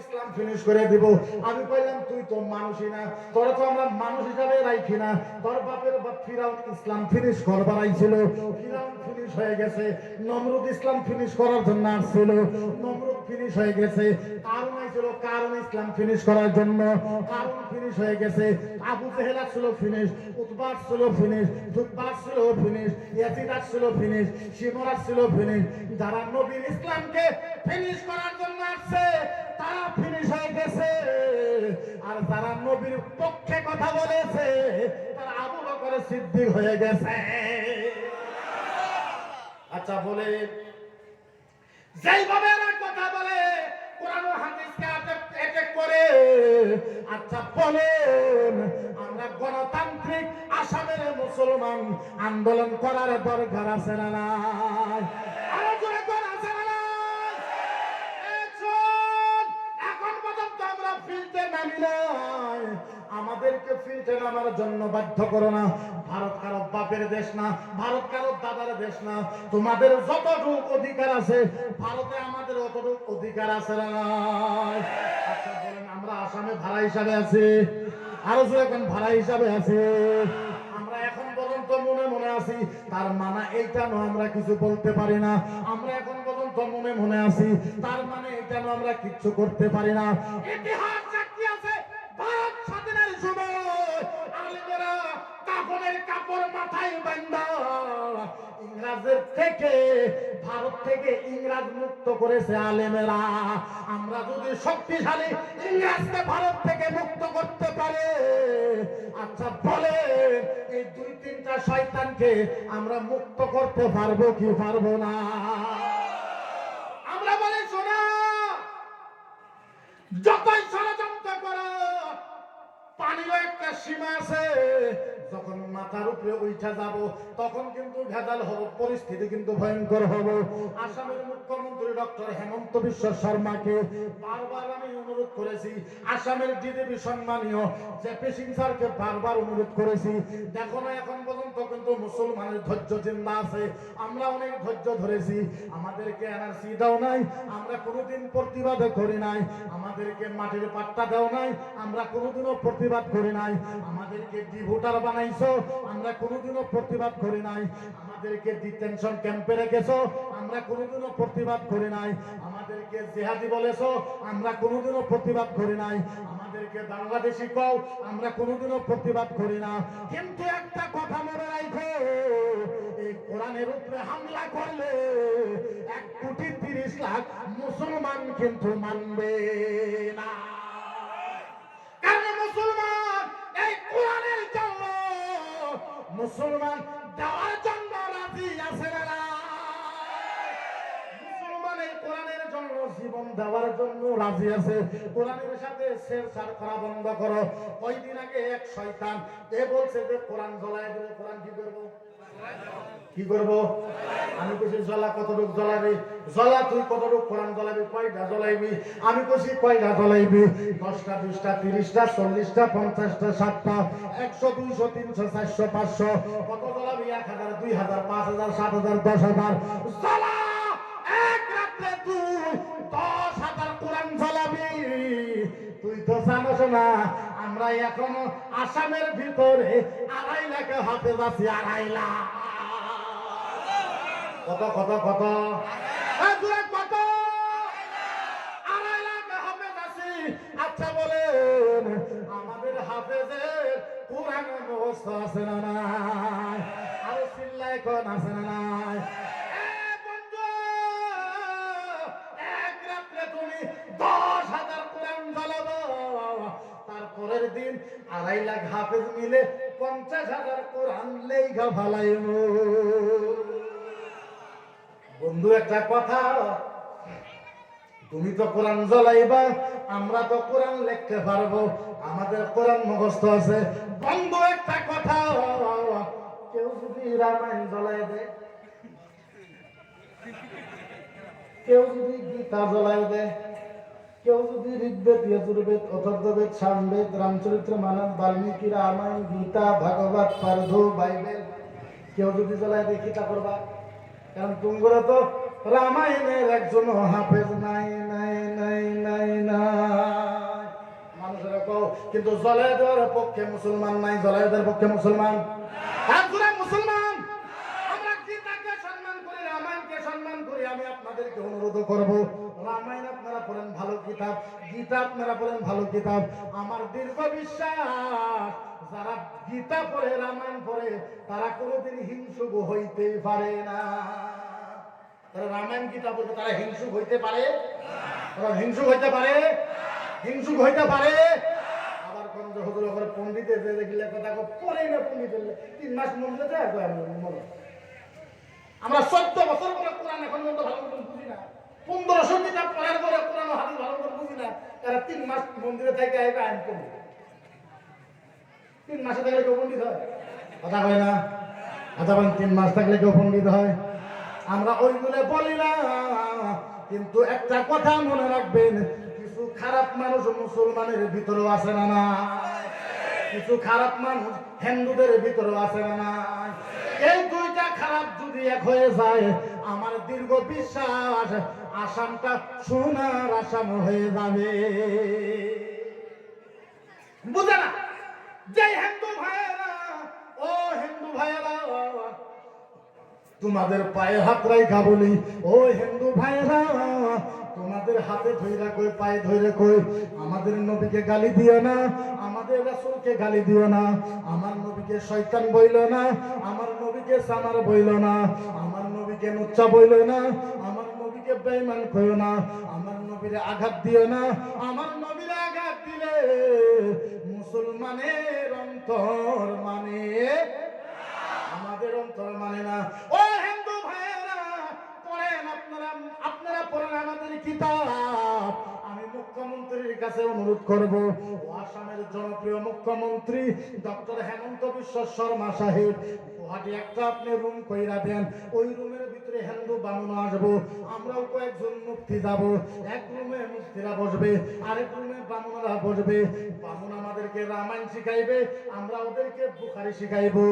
ইসলাম ফিনিশ করে দিব। আমি কইলাম তুই তো মানুষই না, তোরা তো আমরা মানুষ হিসাবে রাখি না। তোর বাপের বাপ ফিরাউন ইসলাম ফিনিশ করবার আইছিল, ফিরাউন ফিনিশ হয়ে গেছে। নমরুদ ইসলাম ফিনিশ করার জন্য আসছিল, নমরুদ ফিনিশ হয়ে গেছে। কারণ আইছিল, কারণ ইসলাম ফিনিশ করার জন্য, কারণ ফিনিশ হয়ে গেছে। আবু জেহেল ছিল ফিনিশ, উতবা ছিল ফিনিশ, জুতবা ছিল ফিনিশ, ইয়াজিদ ছিল ফিনিশ, শিমরা ছিল ফিনিশ। যারা নবীর ইসলামকে ফিনিশ করার জন্য আসছে তারা ফিনিশ হয়ে গেছে। আর যারা নবীর পক্ষে কথা বলেছে তারা আবু বকর সিদ্দিক হয়ে গেছে। আচ্ছা বলে যেইভাবে এরা কথা বলে, কোরআন ও হাদিসকে অ্যাটাক করে, আচ্ছা বলেন আমরা গণতান্ত্রিক আসামের মুসলমান আন্দোলন করার দরকার আছে না নাই? আরো জোরে কোন আছে না নাই? এখন পর্যন্ত আমরা ফিল্ডে নামি নাই, আমাদেরকে ফিল্ডে নামার জন্য বাধ্য করো না। ভারত কারো বাপের দেশ না, ভারত কারো দাদার দেশ না। তোমাদের যতটুকু অধিকার আছে ভারতে আমাদের অতটুকু অধিকার আছে না নাই? আচ্ছা বলেন আমরা আসামে ভাড়া হিসাবে আছি, আরো যে এখন ভাড়া হিসাবে আছি, আমরা এখন পর্যন্ত মনে মনে আছি, তার মানে এইটা নয় আমরা কিছু বলতে পারি না। আমরা এখন পর্যন্ত মনে মনে আছি, তার মানে এইটা নয় আমরা কিচ্ছু করতে পারি না। ইতিহাস সাক্ষী আছে, ভারত স্বাধীনের সময় আলেমেরা কাফনের কাপড় মাথায় বাঁধা ইংরেজের থেকে, ভারত থেকে ইংরেজ মুক্ত করেছে আলেমেরা। আমরা যদি শক্তিশালী ইংরেজকে ভারত থেকে মুক্ত করতে পারে, আচ্ছা বলে এই 2-3টা শয়তানকে আমরা মুক্ত করতে পারবো কি পারবো না? আমরা বলি শোনা, যতই ষড়যন্ত্র করো পানিরও একটা সীমা আছে। যখন মাথার উপরে উঠা যাব তখন কিন্তু ভেজাল হব, পরিস্থিতি কিন্তু ভয়ঙ্কর হবে। আসামের মুখ্যমন্ত্রী ডক্টর হেমন্ত বিশ্ব শর্মাকে বারবার আমি অনুরোধ করেছি, আসামের ডিডিপি সম্মানীয় জেপি সিং স্যারকে বারবার অনুরোধ করেছি, দেখো না এখন পর্যন্ত কিন্তু মুসলমানের ধৈর্য জিন্দা আছে। আমরা অনেক ধৈর্য ধরেছি, আমাদেরকে এনআরসি দাও নাই, আমরা কোনোদিন প্রতিবাদ করি নাই, আমাদেরকে মাটির পাট্টা দাও নাই, আমরা কোনোদিনও প্রতিবাদ করি নাই, আমাদেরকে ডিভোটার বানাইছো, আমরা কোনোদিনও প্রতিবাদ করি নাই, আমাদেরকে ডিটেনশন ক্যাম্পে রেখেছো, আমরা কোনোদিনও প্রতিবাদ করি নাই, আমাদেরকে জিহাদি বলেছো, আমরা কোনোদিনও প্রতিবাদ করি নাই, আমাদেরকে বাংলাদেশি কও, আমরা কোনোদিনও প্রতিবাদ করি না। কিন্তু একটা কথা মনে রাখো, এই কোরআনের উপরে হামলা করলে 1,30,00,000 মুসলমান কিন্তু মানবে না। কারণ মুসলমান এই কোরআনের জন্য, মুসলমান দেওয়ার জন্য রাজি আছে না? মুসলমান এই কোরআনের জন্য জীবন দেওয়ার জন্য রাজি আছে। কোরআনের সাথে ছেড়ছাড় করা বন্ধ করো। কয়দিন আগে এক শয়তান এ বলছে যে কোরআন জ্বলায় দেবে। কোরআন কি করবো? কি করবো? আমি কইছি জ্বলা কতটুক জ্বলাবি? জ্বলা তুই কতটুক কোরআন জ্বলাবি? কয়টা জ্বলাইবি? আমি কইছি কয়টা জ্বলাইবি? 10টা, 20টা, 30টা, 40টা, 50টা, 60টা, 100, 200, 300, 400, 500 কত জ্বলাবি? 1000, 2000, 5000, 7000, 10,000 জ্বলা। এক রাত্রে তুই 10,000 কোরআন চালাবি। তুই তো জানোস না আমরা এখনো আসামের ভিতরে 2.5 লাখ হাফেজ আছি। 2.5 লাখ। কত কত কত কত? 2.5 লাখ হাফেজ আছি। আচ্ছা বলেন আমাদের হাফেজের কোরআন মুখস্থ আছে না নাই? আরো চিল্লাই কোন আছে না নাই? বন্ধু, এক রাত্রে তুমি 10,000 কোরআন চালাবো, তারপরের দিন 2.5 লাখ হাফেজ মিলে 50,000 কোরআন লেখা ফালাইব। বন্ধু একটা কথা, তুমি তো কোরআন জ্বলাইবা, আমরা তো কোরআন লিখতে পারবো, আমাদের কোরআন মুখস্থ আছে। বন্ধু একটা কথা, কেউ যদি রামায়ণ জ্বলাই দেয়, কেউ যদি গীতা জ্বলাই দেয়, কেউ যদি ঋগ্বেদ, যজুর্বেদ, অথর্ববেদ, সামবেদ, রামচরিত্র মানস, বাল্মীকি, রামায়ণ, গীতা, ভাগবত, পারধু, বাইবেল কেউ যদি জ্বলাই দেয়, কি তা করবা? কারণ তোমরা তো রামায়ণের একজন হাফেজ নাই নাই নাই নাই নাই। মানুষেরা কও কিন্তু জ্বলাই দেওয়ার পক্ষে মুসলমান নাই, জ্বলাই দেওয়ার পক্ষে মুসলমান। মুসলমান আমরা গীতাকে সম্মান করি, রামায়ণকে সম্মান করি। আমি আপনাদেরকে অনুরোধ করব, রামায়ণ আপনারা পড়েন, ভালো কিতাব। গীতা আপনারা পড়েন, ভালো কিতাব। আমার দীর্ঘ বিশ্বাস যারা গীতা পড়ে, রামায়ণ পড়ে, তারা কোনোদিন হিংসুক হইতে পারে না। তারা রামায়ণ গীতা পড়বে, তারা হিংসুক হইতে পারে? তারা হিংসুক হইতে পারে? হিংসুক হইতে পারে? আবার কোন হুজুর করে পণ্ডিতের যে দেখলে কথা পড়ে না, পণ্ডিতের 3 মাস মন্দিরে যায়। আমরা 14 বছর পরে কোরআন এখন পর্যন্ত ভালো করে বুঝি না। 1500 কিতাব পড়ার পরে কোরআন হাদিস ভালো করে বুঝি না। তারা 3 মাস মন্দিরে থেকে আইবে আইন করবে। 3 মাসে থাকলে কেউ পণ্ডিত হয়? কথা কয় না? আচ্ছা বলেন 3 মাস থাকলে কেউ পণ্ডিত হয়? আমরা ওইগুলো বলি না, কিন্তু একটা কথা মনে রাখবেন, কিছু খারাপ মানুষ মুসলমানের ভিতরেও আছে না না? কিছু খারাপ মানুষ হিন্দুদের ভিতরেও আছে না না? এই দুইটা খারাপ যদি এক হয়ে যায়, আমার দীর্ঘ বিশ্বাস আসামটা সোনার আসাম হয়ে যাবে। বুঝে না? যে হিন্দু ভাইয়েরা, ও হিন্দু ভাইয়েরা, তোমাদের পায়ে হাত রাইখা বলি, ও হিন্দু ভাইয়েরা, তোমাদের হাতে ধইরা কই, পায়ে ধইরা কই, আমাদের নবীকে গালি দিও না, আমাদের রাসূলকে গালি দিও না, আমার নবীকে শয়তান বইলো না, আমার নবীকে সামার বইলো না, আমার নবীকে নুচ্চা বইলো না, আমার নবীকে বেঈমান কইও না, আমার নবীর আঘাত দিও না। আমার নবীর আঘাত দিলে মুসলমানের অন্তর মানে, আমাদের অন্তর মানে না। ও হিন্দু ভাইয়েরা, পড়েন আপনারা, আপনারা পড়েন আমাদের কিতাব। আমি মুখ্যমন্ত্রীর কাছে অনুরোধ করব, ও আসামের জনপ্রিয় মুখ্যমন্ত্রী ডক্টর হেমন্ত বিশ্ব শর্মা সাহেব, গুয়াহাটি একটা আপনি রুম কইরা দেন। ওই রুমের ভিতরে হিন্দু বামুন আসবো, আমরাও কয়েকজন মুফতি যাব। এক রুমে মুফতিরা বসবে, আরেক রুমে বামুনরা বসবে। বামুন আমাদেরকে রামায়ণ শিখাইবে, আমরা ওদেরকে বুখারী শিখাইবো।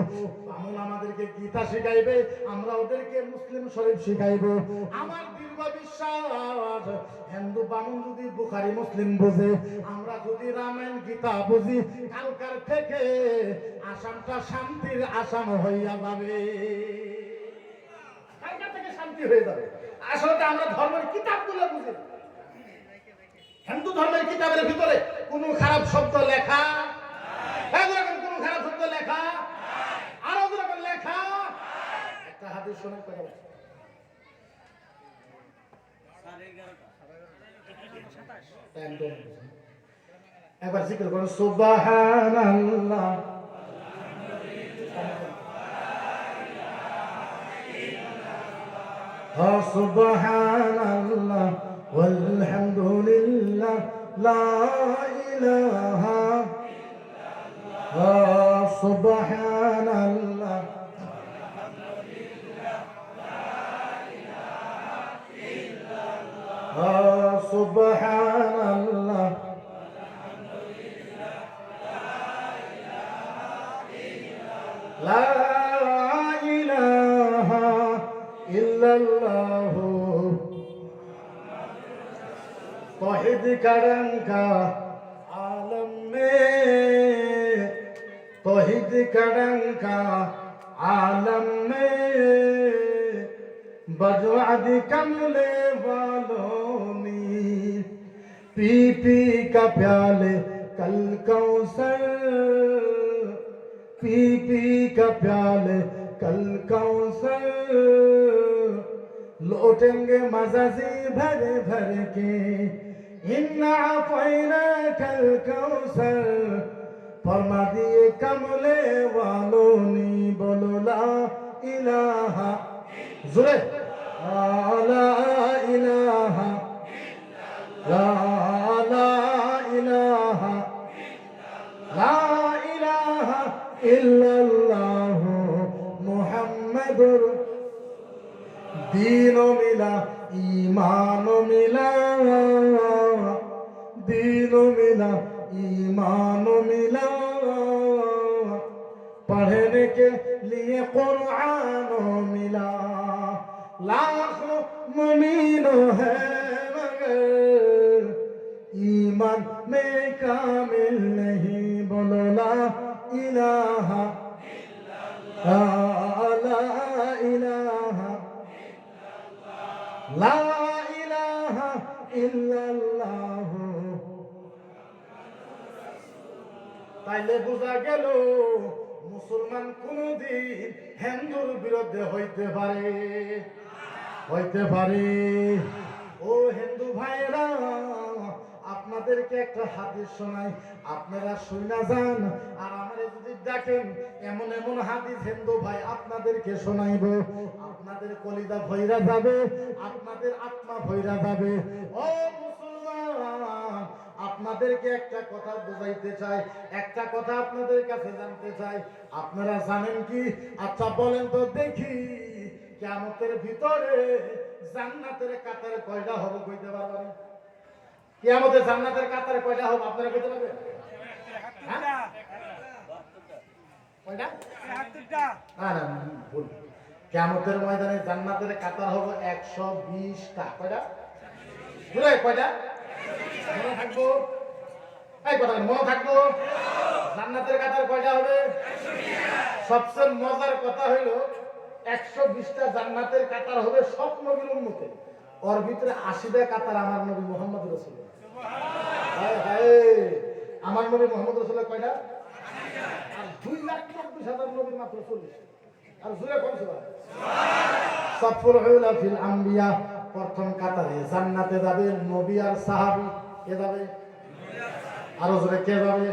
বামুন আমাদেরকে গীতা শিখাইবে, আমরা ওদেরকে মুসলিম শরীফ শিখাইবো। আমার দীর্ঘ বিশ্বাস, হিন্দু বামুন যদি বুখারী মুসলিম বুঝে, আমরা যদি রামায়ণ গীতা বুঝি, কালকার থেকে আসামটা শান্তির আসাম হইয়া যাবে। কালকার থেকে শান্তি হয়ে যাবে। আসলে আমরা ধর্মের কিতাবগুলো বুঝি, হিন্দু ধর্মের কিতাবের ভিতরে কোনো খারাপ শব্দ লেখা, এরকম কোনো খারাপ শব্দ লেখা, আরো যেরকম লেখা। একটা হাদিস শোনেন, কথা বলছি। একবার জিকির করুন, সুবহানাল্লাহ, সুবহানাল্লাহ, ওয়ালহামদুলিল্লাহ, লা ইলাহা ইল্লাল্লাহ, সুবহানাল্লাহ, সুবহানাল্লাহ, লা ইলাহা ইল্লাল্লাহ। तौहीद का डंका आलम में, तौहीद का डंका आलम में बजवाद कमले वालों ने पी पी का प्याले कल कौसर, पी पी का प्याले कल कौसर लौटेंगे मज़ाजी भर भर के इन्ना अफ़ैना कल कौसर फरमा दिए कमले वालों ने बोलो ला इलाहा जुरे ला इलाहा ला इलाहा ला इलाहा इल्लल्लाह मुहम्मदुर दीनो मिला ईमानो मिला, दीनो मिला ईमानो मिला पढ़ने के लिए कुरानो मिला लाखों मुमीनो है मगर ईमान में कामिल नहीं बोलो ला इलाहा ला इलाहा ला इलाहा इल्लल्लाह। তাইলে বোঝা গেল মুসলমান কোনদিন হিন্দুর বিরুদ্ধে হইতে পারে, হইতে পারে। ও হিন্দু ভাইরা আপনাদেরকে একটা হাদিস শোনাই, আপনারা শুনে যান আর আমারে যদি ডাকেন এমন এমন হাদিস হিন্দু ভাই আপনাদেরকে শোনাইব, আপনাদের কলিজা ভইরা যাবে, আপনাদের আত্মা ভইরা যাবে। ও মুসলমান আপনাদেরকে একটা কথা বুঝাইতে চাই, একটা কথা আপনাদের কাছে জানতে চাই। আপনারা জানেন কি? আচ্ছা বলেন তো দেখি, কিয়ামতের ভিতরে জান্নাতের কাতারে কয়টা হবে কইতে পারবেন? কিয়ামতে জান্নাতের কাতারে কয়টা হবে আপনারা কইতে পারবেন? কয়টা? 71টা। না না ভুল। কিয়ামতের ময়দানে জান্নাতের কাতার হবে 120টা। কয়টা? বুঝলে কয়টা? মনে থাকবো? এই কথা মনে থাকবো? জান্নাতের কাতার কয়টা হবে? সবচেয়ে মজার কথা হইল 120টা জান্নাতের কাতার হবে সব নবীর উম্মতে, ওর ভিতরে 80টা কাতার আমার নবী মুহাম্মদ রাসূল। হায় হায়, আমার নবী মুহাম্মদ রাসূল কয়টা? আর 2,24,000 নবীর মাত্র 40। আর জুরে কোন সুবহান? সাফুল উলা ফিল আম্বিয়া, প্রথম কাতারে জান্নাতে যাবে নবী আর সাহাবী। কে যাবে? আরো জোরে কে যাবে?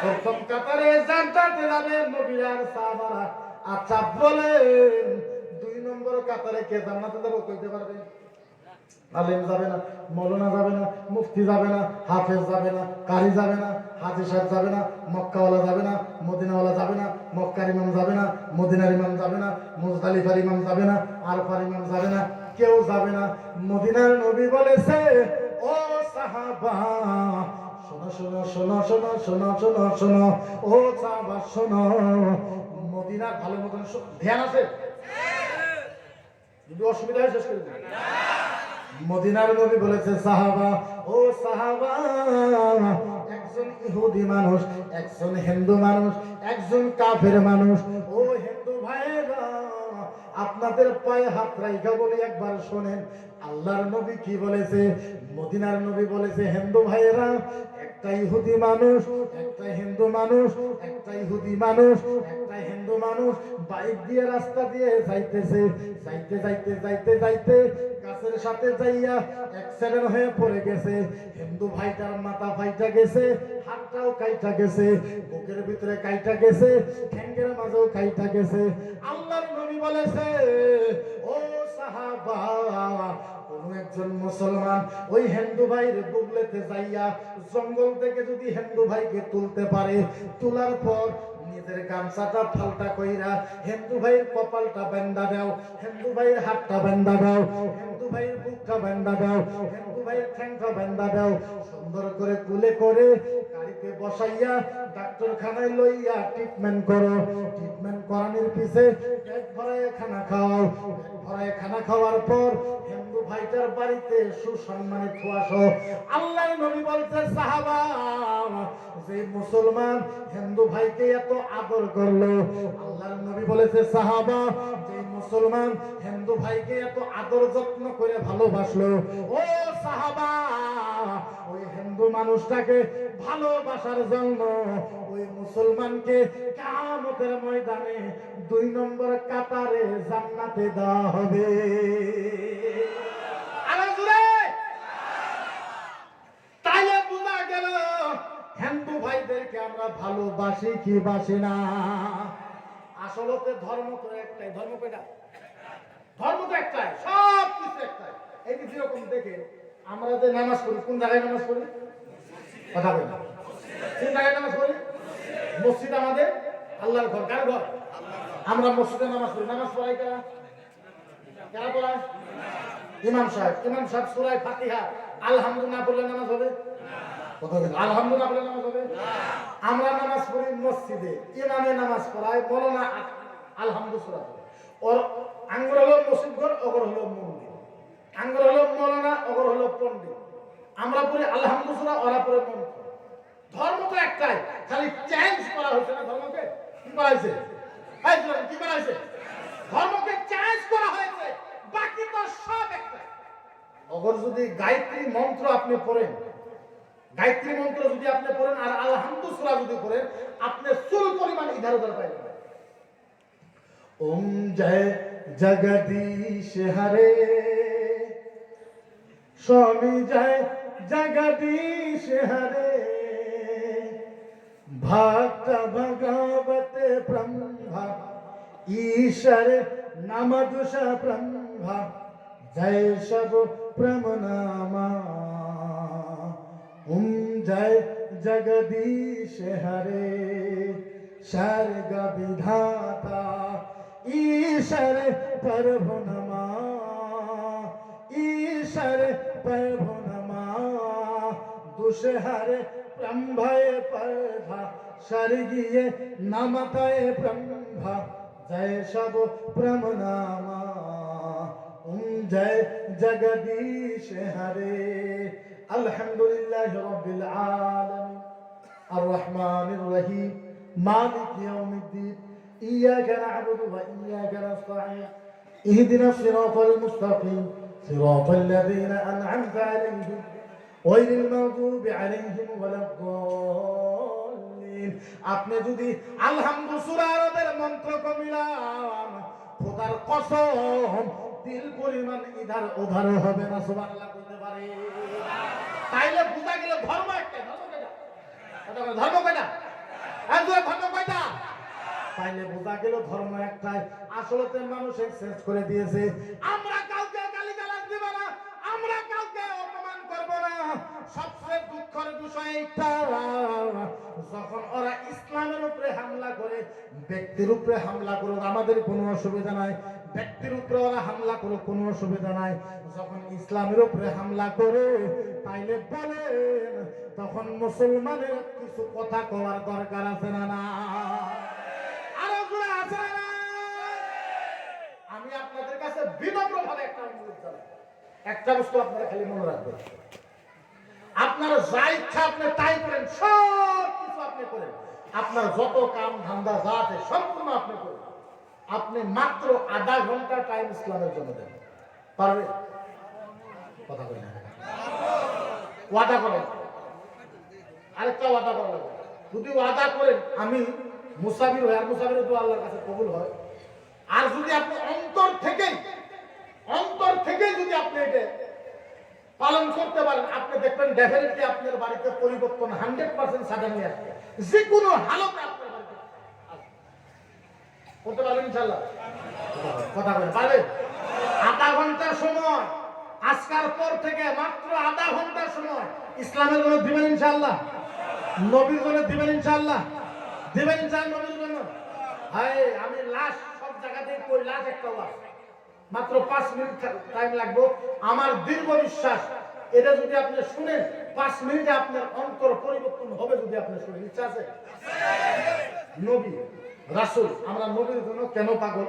প্রথম কাতারে জান্নাতে যাবে নবী আর সাহাবারা। আচ্ছা বলেন 2 নম্বর কাতারে কে জান্নাতে যাবে কইতে পারবে? আলেম যাবে না, মৌলানা যাবে না, মুফতি যাবে না, হাফেজ যাবে না, কারি যাবে না, হাজী সাহেব যাবে না, মক্কাওয়ালা যাবে না, মদিনাওয়ালা যাবে না, মক্কার ইমাম যাবে না, মদিনার ইমাম যাবে না, মুজদালিফার ইমাম যাবে না, আরফার ইমাম যাবে না, কেউ যাবে না। মদিনার নবী বলেছে ও সাহাবা শোনো শোনো শোনো শোনো শোনো শোনো শোনো, ও সাহাবা শোনো, মদিনার ভালো মতন ধ্যান আছে? যদি অসুবিধা হয় শেষ করে দিন। মদিনার নবী বলেছে সাহাবা, ও সাহাবা, একজন ইহুদি মানুষ, একজন হিন্দু মানুষ, একজন কাফের মানুষ, ও হিন্দু ভাইরা আপনাদের পায়ে হাত রাইখা বলে একবার শোনেন আল্লাহর নবী কি বলেছে। মদিনার নবী বলেছে হিন্দু ভাইরা, একটা ইহুদি মানুষ, একটা হিন্দু মানুষ, একটা ইহুদি মানুষ, একটা হিন্দু মানুষ বাইক দিয়ে রাস্তা দিয়ে যাইতেছে, যাইতে যাইতে যাইতে যাইতে গাছের সাথে যাইয়া অ্যাক্সিডেন্ট হয়ে পড়ে গেছে। হিন্দু ভাইটার মাথা ফাইটা গেছে, হাতটাও কাইটা গেছে, বুকের ভিতরে কাইটা গেছে, ঠ্যাঙ্গের মাঝেও কাইটা গেছে। আল্লাহর নবী বলেছে ও সাহাবা, কোন একজন মুসলমান ওই হিন্দু ভাইয়ের বুগলেতে যাইয়া জঙ্গল থেকে যদি হিন্দু ভাইকে তুলতে পারে, তোলার পর নিজের গামছাটা ফালটা কইরা হিন্দু ভাইয়ের কপালটা বেন্দা দাও, হিন্দু ভাইয়ের হাতটা বেন্দা দাও, হিন্দু ভাইয়ের বুকটা বেন্দা দাও, হিন্দু ভাইয়ের ঠ্যাংটা বেন্দা দাও, সুন্দর করে কুলে করে গাড়িতে বসাইয়া ডাক্তারখানায় লইয়া ট্রিটমেন্ট করো। ট্রিটমেন্ট করানোর পিছে পেট ভরায় খানা খাও, পেট ভরায় খানা খাওয়ার পর হিন্দু ভাইটার বাড়িতে সুসম্মানিত আসো। আল্লাহর নবী বলতে সাহাবা, যে মুসলমান হিন্দু ভাইকে এত আদর করলো, আল্লাহর নবী বলেছে সাহাবা, যে মুসলমান হিন্দু ভাইকে এত আদর যত্ন করে ভালোবাসলো, ও সাহাবা, ওই হিন্দু মানুষটাকে ভালোবাসার জন্য ওই মুসলমানকে কিয়ামতের ময়দানে 2 নম্বর কাতারে জান্নাতে দেওয়া হবে। তাইলে বোঝা গেল হিন্দু ভাইদেরকে আমরা ভালোবাসি কি বাসি না। আসলে ধর্ম তো একটাই। ধর্ম কয়টা? ধর্ম তো একটাই, সব কিছু একটাই। এই যে যেরকম দেখে আমরা যে নামাজ পড়ি, কোন জায়গায় নামাজ পড়ি? কথা বলি, কোন জায়গায় নামাজ পড়ি? মসজিদ আমাদের আল্লাহর ঘর। কার ঘর? আমরা মসজিদে নামাজ পড়ি। নামাজ পড়াই কারা? কারা পড়ায়? ইমাম সাহেব। ইমাম সাহেব সূরা ফাতিহা আলহামদুলিল্লাহ পড়লে নামাজ হবে? কথা বলি, আলহামদুলিল্লাহ পড়লে নামাজ হবে? আমরা নামাজ পড়ি মসজিদে, ইমামে নামাজ পড়ায়, মৌলানা আলহামদুলিল্লাহ পড়ে। ওর আঙ্গুর হলো মসজিদ ঘর, ওগর হলো মন্দির। আঙ্গুর হলো মৌলানা, ওগর হলো পণ্ডিত। আমরা পড়ি আলহামদুলিল্লাহ, ওরা পড়ে মন্ত্র। ধর্ম তো একটাই, খালি চেঞ্জ করা হয়েছে না। ধর্মকে কি করা হয়েছে? কি করা হয়েছে? ধর্মকে চেঞ্জ করা হয়েছে, বাকি তো সব একটাই। অগর যদি গায়ত্রী মন্ত্র আপনি পড়েন, গায়ত্রী মন্ত্র যদি আপনি পড়েন আর আলহামদুলিল্লাহ যদি পড়েন, আপনি চুল পরিমাণ ইধার উধার পাইবেন। ওম জয় জগদীশ হরে, স্বামী জয় জগদীশ হরে, ভক্ত ভগবত ব্রহ্মা ঈশ্বর নামদুষ ব্রহ্মা, জয় সব প্রমনামা। ওম জয় জগদীশ হরে, স্বর্গ বিধাতা ঈশ্বর প্রভু নমা, ঈশ্বর প্রভু নমা, দুষহর ব্রহ্ময়ে পরধা, স্বর্গীয় নমতয়ে ব্রহ্মা, জয় সব প্রমনামা। ওম জয় জগদীশ হরে। আলহামদুলিল্লাহি রাব্বিল আলামিন, আর রহমানির রহিম, মালিক ইয়াউমিদ্দিন, ইয়্যাকা না'বুদু ওয়া ইয়্যাকা নাস্তাঈন, ইহদিনাস সিরাতাল মুস্তাকিম, সিরাতাল লাযীনা আন'আমতা আলাইহিম গায়রিল মাগদুবি আলাইহিম ওয়ালাদ-দাল্লিন। আপনি যদি আলহামদুলিল্লাহর মন্ত্র কমিলান, খোদার কসম দিল পরিমাণ ইধার উধার হবে না। সুবহানাল্লাহ বলতে পারে। তাইলে বুঝা গেল ধর্ম একটা। ধর্ম কয়টা? ধর্ম কয়টা? ধর্ম কয়টা? তাইলে বোঝা গেল ধর্ম একটাই। আসলে মানুষ এক্সচেঞ্জ করে দিয়েছে। আমরা কাউকে গালিগালাজ দিব না, আমরা কাউকে অপমান করব না। সবচেয়ে দুঃখের বিষয় এইটা, যখন ওরা ইসলামের উপরে হামলা করে, ব্যক্তির উপরে হামলা করে, আমাদের কোনো অসুবিধা নাই। ব্যক্তির উপরে ওরা হামলা করে, কোনো অসুবিধা নাই। যখন ইসলামের উপরে হামলা করে, তাইলে বলেন তখন মুসলমানের কিছু কথা কওয়ার দরকার আছে না? না, আমি আপনাদের কাছে বিনম্রভাবে একটা অনুরোধ জানাই, একটা বস্তু আপনারা খালি মনে রাখবেন। আপনারা যা ইচ্ছা আপনি তাই করেন, সব কিছু আপনি করেন, আপনার যত কাম ধান্দা যা আছে সম্পূর্ণ আপনি করেন। আপনি মাত্র আধা ঘন্টা টাইম ইসলামের জন্য দেন, পারবে? কথা বলি না, ওয়াদা করেন। আরেকটা ওয়াদা করা লাগবে। যদি ওয়াদা করেন আমি মুসাফির হই, আর মুসাফির তো আল্লাহর কাছে কবুল হয়। আর যদি আপনি অন্তর থেকে যদি আপনি এটা পালন করতে পারেন, আপনি দেখবেন ডেফিনেটলি আপনার বাড়িতে পরিবর্তন 100% সাডেনলি আসবে। যে কোনো হালতে আপনার বাড়িতে করতে পারবেন ইনশাআল্লাহ। কথা বলেন, পারবেন? আধা ঘন্টার সময়, আজকার পর থেকে মাত্র আধা ঘন্টার সময় ইসলামের জন্য দিবেন ইনশাআল্লাহ, নবীর জন্য দিবেন ইনশাআল্লাহ, দিবেন ইনশাআল্লাহ নবীর জন্য। হায়, আমি লাস্ট সব জায়গাতে কই লাস্ট একটা ওয়াজ, মাত্র 5 মিনিট টাইম লাগবে। আমার দীর্ঘ বিশ্বাস, এটা যদি আপনি শুনেন 5 মিনিটে আপনার অন্তর পরিবর্তন হবে। যদি আপনি শুনেন, ইচ্ছা আছে? নবী রাসূল, আমরা নবীর জন্য কেন পাগল,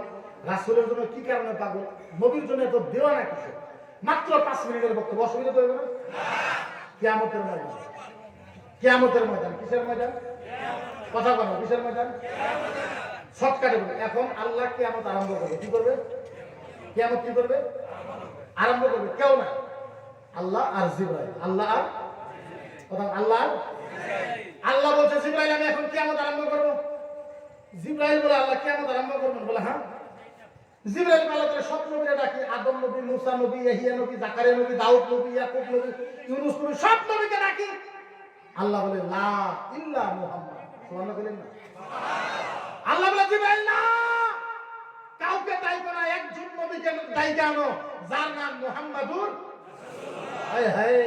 রাসূলের জন্য কি কারণে পাগল, নবীর জন্য এত দেওয়ানা কিছু। মাত্র 5 মিনিটের বক্তব্য, অসুবিধা তো হবে না? কিয়ামতের ময়দান, কিয়ামতের ময়দান। কিসের ময়দান? কথা বলো, কিসের ময়দান? শর্টকাটে বলে, এখন আল্লাহ কিয়ামত আরম্ভ করবে। কি করবে? কিয়ামত কি করবে? আরম্ভ করবে। কেউ না, আল্লাহ আর জিবরাইল। আল্লাহ আর কথা, আল্লাহ আর আল্লাহ বলছে জিবরাইল আমি এখন কিয়ামত আরম্ভ করব। জিবরাইল বলে আল্লাহ কিয়ামত আরম্ভ করবেন? বলে হ্যাঁ। জিবরাইল আল্লাহ তাআলা সব নবীরা ডাকি, আদম নবী, মুসা নবী, ইয়াহিয়া নবী, জাকারিয়া নবী, দাউদ নবী, ইয়াকুব নবী, ইউনূস নবী, সব নবীকে ডাকি। আল্লাহ বলে লা ইল্লা মুহাম্মদ। সুবহানাল্লাহ বলেন না? আল্লাহ বলে জিবরাইল না, কাউকে ডাইকো না, একজন নবীকে ডাইকে আনো যার নাম মুহাম্মাদুর রাসূলুল্লাহ। হায় হায়,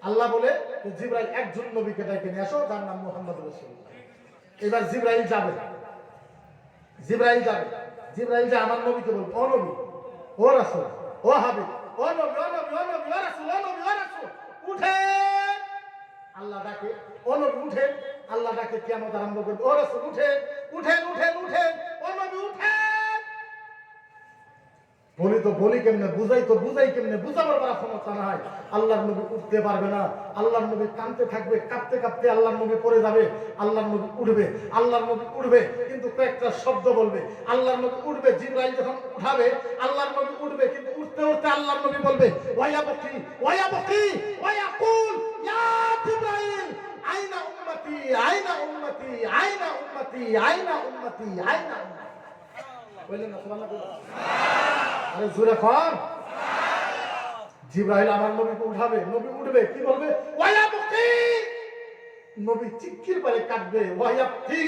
আল্লাহ বলে জিবরাইল একজন নবীকে ডাইকে নিয়ে আসো যার নাম মুহাম্মাদুর রাসূলুল্লাহ। এবার জিবরাইল যাবে, জিবরাইল যাবে, জিবরাইল যে আমার নবীকে বলবে ও নবী, ও রাসূল, ও হাবিব, ও নবী, ও নবী, ও নবী, ও রাসূল, ও নবী, ও রাসূল, উঠেন। আল্লাহ ডাকে, ও নবী উঠেন। আল্লাহ ডাকে, কিয়ামত আরম্ভ করবে, ও রাসূল উঠেন, উঠেন, উঠেন, উঠেন, ও নবী উঠেন। বলি তো বলি কেমনে, বুঝাই তো বুঝাই কেমনে, বুঝাবার বড় ক্ষমতা না হয়। আল্লাহর নবী উঠতে পারবে না, আল্লাহর নবী কাঁদতে থাকবে, কাঁপতে কাঁপতে আল্লাহর নবী পড়ে যাবে। আল্লাহর নবী উঠবে, আল্লাহর নবী উঠবে, কিন্তু কয়েকটা শব্দ বলবে। আল্লাহর নবী উঠবে, জিবরাইল যখন উঠাবে আল্লাহর নবী উঠবে, কিন্তু উঠতে উঠতে আল্লাহর নবী বলবে ওয়া বকি ওয়া বকি ওয়া ইয়াকুল ইয়া জিবরাইল আইনা উম্মতি, আইনা উম্মতি, আইনা উম্মতি, আইনা উম্মতি, আইনা উম্মতি। বলেন না সুবহানাল্লাহ? আরে জোরে কর। জিবরাইল আমার নবীকে উঠাবে, নবী উঠবে, কি বলবে? ওয়া বকি। নবী চিৎকার করে কাঁদবে, ওয়া ইয়াবকি।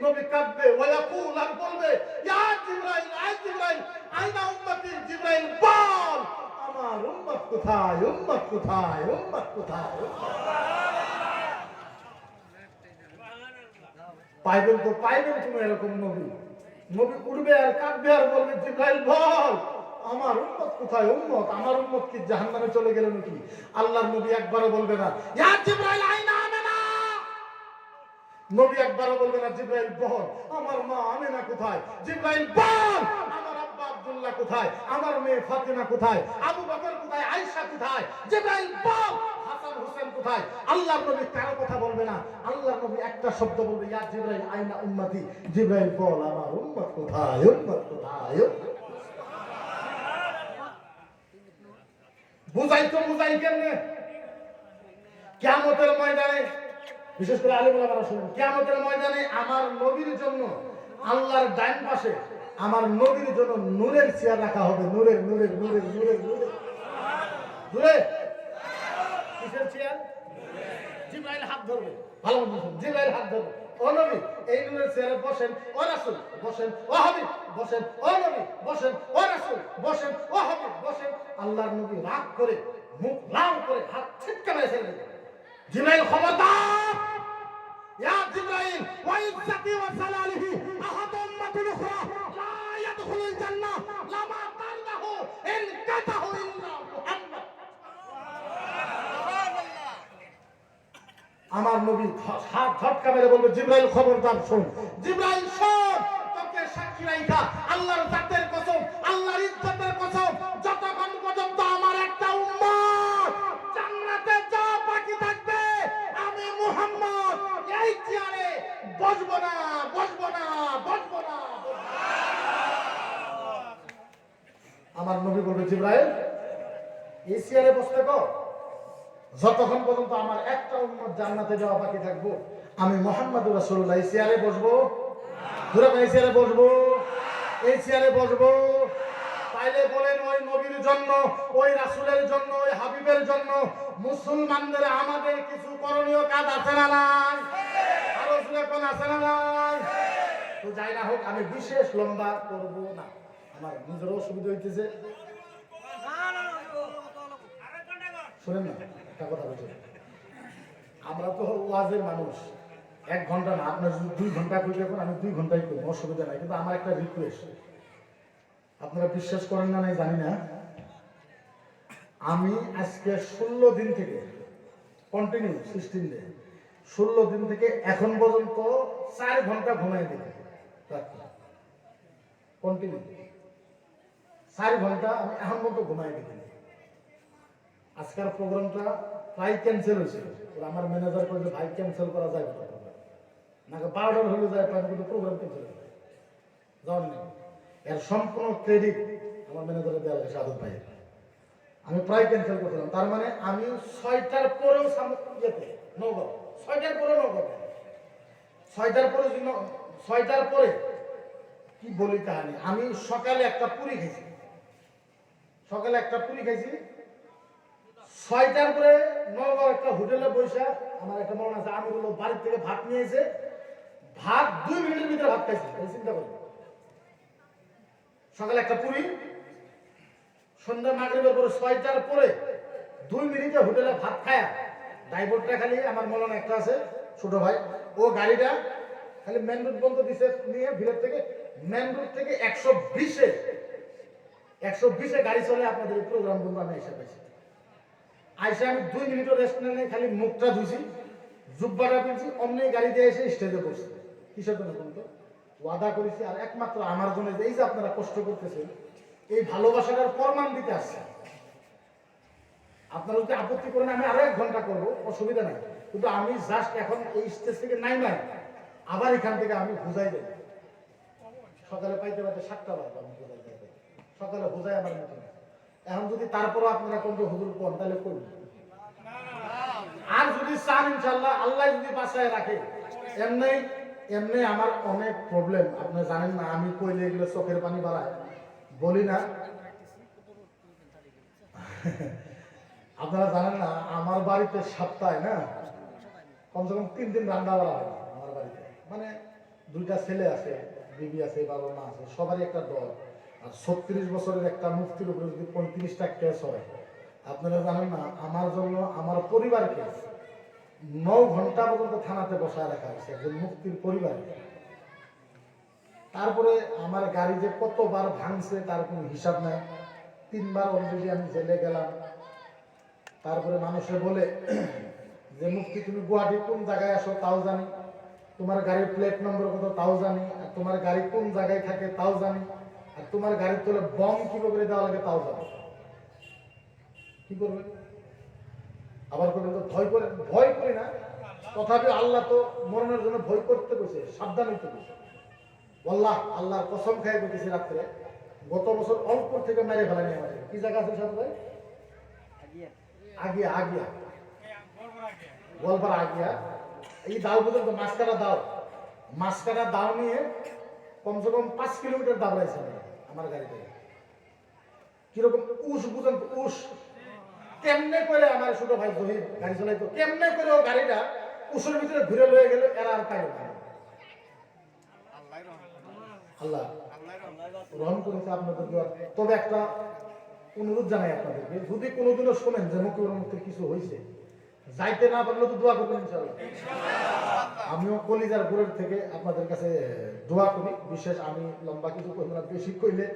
নবী কাঁদবে, ওয়া ইয়াকুল, আর বলবে ইয়া জিবরাইল, আয় জিবরাইল, আইনা উম্মতি। জিবরাইল বল, আমার উম্মত কোথায়, উম্মত কোথায়, উম্মত কোথায়? পাইবেন তো পাইবেন তুমি এরকম নবী। নবী উঠবে আর কাঁদবে আর বলবে জিবরাইল বল, আমার উম্মত কোথায়, উম্মত, আমার উম্মত কি জাহান্নামে চলে গেল নাকি? আল্লাহর নবী একবারও বলবে না ইয়া জিবরাইল আইনা আমেনা। নবী একবারও বলবে না জিবরাইল বল, আমার মা আমেনা কোথায়। জিবরাইল বল, আমার আব্বা আব্দুল্লাহ কোথায়, আমার মেয়ে ফাতিমা কোথায়, আবু বকর কোথায়, আয়েশা কোথায়। জিবরাইল বল, হাসান হোসেন কোথায়। আল্লাহর নবী কারো কথা বলবে না, আল্লাহর নবী একটা শব্দ বলবে ইয়া জিবরাইল আইনা উম্মতি। জিবরাইল বল, আমার উম্মত কোথায়, উম্মত কোথায়। বুঝাই তো বুঝাই কেমনে? কিয়ামতের ময়দানে, বিশেষ করে আলেম ওলামারা শুনেন, কিয়ামতের ময়দানে আমার নবীর জন্য আল্লাহর ডান পাশে আমার নবীর জন্য নূরের চেয়ার রাখা হবে। নূরের নূরের নূরের নূরের নূরের নূরের কিসের চেয়ার? জিবরাইল হাত ধরবে, ভালো বুঝুন, জিবরাইল হাত ধরবে, ও নবী এই নূরের চেয়ারে বসেন, ও রাসূল বসেন, ও হাবিব বসেন, ও নবী বসেন, ও রাসূল বসেন, ও হাবিব বসেন। আল্লাহর নবী রাগ করে মুখ লাল করে হাত ছিটকে মেরে দেন। জিবরাইল খবরদার, ইয়া জিবরাইল ওয়া ইজ্জতি ওয়া জালালিহি আহাদ উম্মাতুল উখরা লা ইয়াদখুলুল জান্নাহ লামা তারদাহু ইন কাতাহু ইল্লা মুহাম্মদ। আমার নবী হাত ঝটকা মেরে বলবে জিবরাইল খবরদার শোন, জিবরাইল শোন, তোকে সাক্ষী রাখা আল্লাহর জাতের কসম, আল্লাহর ইজ্জতের কসম, যতক্ষণ পর্যন্ত আমার একটা উম্মত জান্নাতে যা বাকি থাকবে আমি মুহাম্মদ এই চেয়ারে বসবো না, বসবো না, বসবো না। আমার নবী বলবে জিবরাইল এই চেয়ারে বসতে কো, যতক্ষণ পর্যন্ত আমার একটা উম্মত জান্নাতে যাওয়া বাকি থাকবো আমি মুহাম্মদুর রাসূলুল্লাহ এই চেয়ারে বসবো। ধরে এই চেয়ারে বসবো, এই চেয়ারে বসবো। তাইলে বলেন ওই নবীর জন্য, ওই রাসূলের জন্য, ওই হাবিবের জন্য মুসলমানদের আমাদের কিছু করণীয় কাজ আছে না নাই? আরো জোরে কোন আছে না নাই? তো যাই না হোক, আমি বিশেষ লম্বা করব না, আমার নিজেরও অসুবিধা হইতেছে। শুনেন না একটা কথা বলছি, আমরা তো ওয়াজের মানুষ, 1 ঘন্টা না, আপনার যদি 2 ঘন্টা করে দেখুন আমি 2 ঘন্টাই করবো, অসুবিধা নাই। কিন্তু আমার একটা রিকোয়েস্ট, আপনারা বিশ্বাস করেন না নাই জানি না, আমি আজকে 16 দিন থেকে কন্টিনিউ 16 ডে 16 দিন থেকে এখন পর্যন্ত 4 ঘন্টা ঘুমাই দিই কন্টিনিউ 4 ঘন্টা আমি এখন পর্যন্ত ঘুমাই দিই। আজকের প্রোগ্রামটা প্রায় ক্যান্সেল হয়েছে। আমার ম্যানেজার করে ভাই ক্যান্সেল করা যায় না, 12টার হলে যায় পারে, কিন্তু প্রোগ্রাম ক্যান্সেল হয়ে যায়, যাওয়ার নেই। এর সম্পূর্ণ ক্রেডিট আমার ম্যানেজারের দেওয়া লাগে সাধু ভাইয়ের। আমি প্রায় ক্যান্সেল করছিলাম, তার মানে আমি 6টার পরেও ইয়েতে নগর, 6টার পরে নগর, 6টার পরে 6টার পরে কি বলি কাহিনী। আমি সকালে একটা পুরি খাইছি, 6টার পরে নগাঁও একটা হোটেলে বসে আমার একটা মনে আছে, আমি বললো বাড়ির থেকে ভাত নিয়ে এসে ভাত 2 মিনিটের ভিতরে ভাত খাইছি। চিন্তা করি, সকালে একটা পুরি, সন্ধ্যা মাগরিবের পরে 6টার পরে 2 মিনিটে হোটেলে ভাত খায়া ড্রাইভারটা খালি আমার মনে একটা আছে ছোট ভাই, ও গাড়িটা খালি মেন রোড বন্ধ দিছে নিয়ে ভিলের থেকে, মেন রোড থেকে 120-এ গাড়ি চলে আপনাদের প্রোগ্রাম বন্ধু আমি এসে পেয়েছি। আইসা আমি 2 মিনিটও রেস্ট নেই, খালি মুখটা ধুইছি, জুব্বাটা পিনছি, অমনি গাড়িতে এসে স্টেজে বসছি। কিসের জন্য বলতো? ওয়াদা করেছি, আর একমাত্র আমার জন্য এই যে আপনারা কষ্ট করতেছেন, এই ভালোবাসাটার প্রমাণ দিতে আসছে। আপনারা যদি আপত্তি করেন আমি আরো 1 ঘন্টা করবো, অসুবিধা নাই, কিন্তু আমি জাস্ট এখন এই স্টেজ থেকে নাই আবার এখান থেকে আমি বুঝাই দেব। সকালে পাইতে 7টা বাজবে, আমি বুঝাই দেব, সকালে বুঝাই আমার মিটিং। এখন যদি তারপরও আপনারা কোন হুজুর কোন, তাহলে করুন। আর যদি চান ইনশাআল্লাহ, আল্লাহ যদি বাঁচায় রাখে, এমনি আমার অনেক প্রবলেম আপনি জানেন না। আমি কইলে এগুলো চোখের পানি বাড়ায় বলি না, আপনারা জানেন না। আমার বাড়িতে সপ্তাহে না কমসে কম 3 দিন রান্না করা হয় আমার বাড়িতে। মানে 2টা ছেলে আছে, বিবি আছে, বাবা মা আছে, সবারই একটা দল। আর 36 বছরের একটা মুফতির উপরে যদি 35টা কেস হয়, আপনারা জানেন না। আমার জন্য আমার পরিবারকে 9 ঘন্টা পর্যন্ত থানাতে বসায় রাখা হয়েছে, একজন মুফতির পরিবারে। তারপরে আমার গাড়ি যে কতবার ভাঙছে তার কোনো হিসাব নাই। 3 বার অলরেডি আমি জেলে গেলাম। তারপরে মানুষে বলে যে মুফতি তুমি গুয়াহাটি কোন জায়গায় আসো তাও জানি, তোমার গাড়ির প্লেট নম্বর কত তাও জানি, আর তোমার গাড়ি কোন জায়গায় থাকে তাও জানি, আর তোমার গাড়ির তোলে বম কিভাবে করে দেওয়া লাগে তাও জানি। কি করবে? আবার করবেন তো ভয় করি না, তথাপি আল্লাহ তো মরণের জন্য ভয় করতে বসে, সাবধান হইতে বসে। আল্লাহর কসম খাই বলতেছি, রাত্রে গত বছর অল্প থেকে মেরে ফেলানি আমাদের। কি জায়গা আছে সাথে ভাই? আগিয়া গোয়ালপাড়া আগিয়া। এই দাও পর্যন্ত মাসকারা দাও নিয়ে কমসে কম 5 কিলোমিটার দাবড়াইছে আমার গাড়ি থেকে। কিরকম উস বুঝেন? উস কেমনে করে আমার ছোট ভাই জহির গাড়ি চালাইতো, কেমনে করে ও গাড়িটা উসের ভিতরে ঘুরে লয়ে গেল, এরা আর পাইল না। আল্লাহ রহম করেছে আপনাদের দোয়া। তবে একটা অনুরোধ জানাই আপনাদেরকে, যদি কোনোদিনও শোনেন যে মকিবুল মুক্তির কিছু হয়েছে, যাইতে না পারলে তো দোয়া করবেন ইনশাআল্লাহ। আমিও কলিজার গোড়ের থেকে আপনাদের কাছে দোয়া করি। বিশেষ আমি লম্বা কিছু কইব না, বেশি কইলে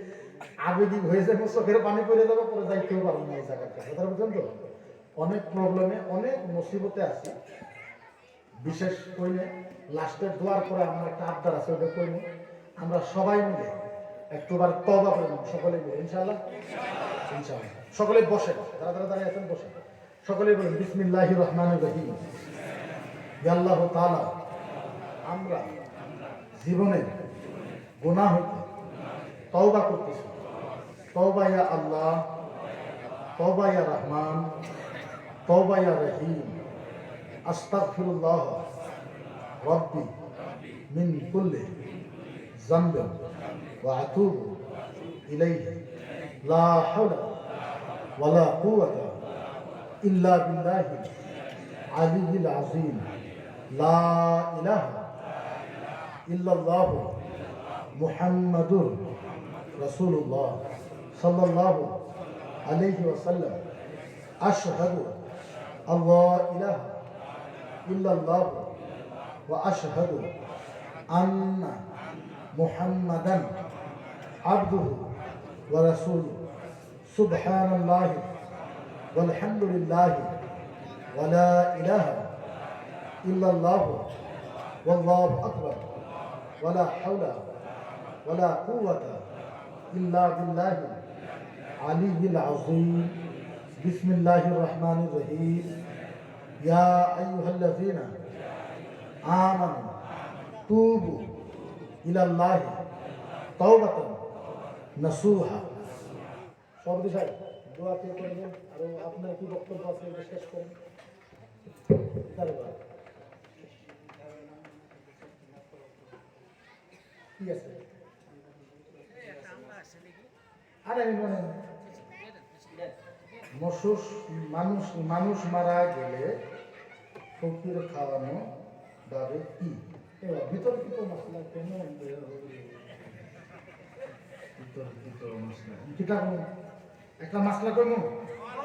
আবেগিক হয়ে যাবে, চোখের পানি পড়ে যাবে, পরে যাইতেও পারবো না এই জায়গাটা। কথা বুঝছেন তো? অনেক প্রবলেমে, অনেক মুসিবতে আছি। বিশেষ কইলে লাস্টের দোয়ার পরে আমার একটা আবদার আছে, ওটা কইলে আমরা সবাই মিলে একটুবার তওবা করব, সকলে মিলে ইনশাআল্লাহ। সকলে বসেন, যারা দাঁড়িয়ে আছেন বসেন। সকলে বলেন বিসমিল্লাহির রহমানির রহিম। ইয়া আল্লাহ তাআলা, আমরা জীবনে গুনাহ হইতে তওবা করতেছি। তওবা ইয়া আল্লাহ, তওবা ইয়া রহমান, তওবা ইয়া রহিম। আস্তাগফিরুল্লাহ রাব্বি মিন কুল্লি যামবিন ওয়া আতুবু ইলাইহি লা হাওলা ওয়ালা কুওয়াতা ইল্লা বিল্লাহিল আলিয়্যিল আযীম। লা ইলাহা ইল্লাল্লাহু মুহাম্মাদুর রাসূলুল্লাহ সাল্লাল্লাহু আলাইহি ওয়াসাল্লাম। আশহাদু আল্লা ইলাহা ইল্লাল্লাহু ওয়া আশহাদু আন্না মুহাম্মাদান আবদুহু ওয়া রাসূলুহু। সুবহানাল্লাহি ওয়ালহামদুলিল্লাহি ওয়া লা ইলাহা ইল্লাল্লাহু ওয়াল্লাহু আকবার ওয়া লা হাওলা ওয়া লা কুওয়াতা ইল্লা বিল্লাহিল আলিয়্যিল আযীম। বিসমিল্লাহির রহমানির রহিম। ইয়া আইয়ুহাল্লাযীনা আমানু তুবু ইলাল্লাহি তাওবাতান নাসুহা। সব বিষয় দোয়া কে করবেন, আর আপনার কি বক্তব্য আছে এটা শেষ করুন। কি আছে? আরে মানুষ মারা গেলে ফকির খাওয়ানো যাবে কি? এবার বিতর্কিত মশলা কেন বিতর্কিত মশলা কিটা একটা মশলা কেন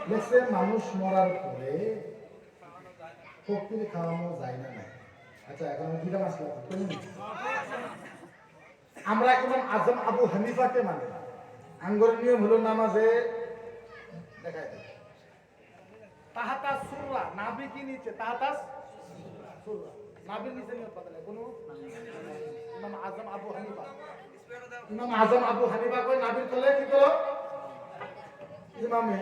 লেখছে মানুষ মরার পরে ফকির খাওয়ানো যায় না। আচ্ছা, এখন দুইটা মশলা আমরা ইমাম আজম আবু হানিফাকে মানে আঙ্গর নিয়ম হলো নামাজে দেখায় দেয় তাহাতা সুররা নাভি কি নিচে তাহাতা সুররা নাভির নিচে নিয়ত পাতলে কোন ইমাম আজম আবু হানিফা কই নাভির তলে কি করো ইমামে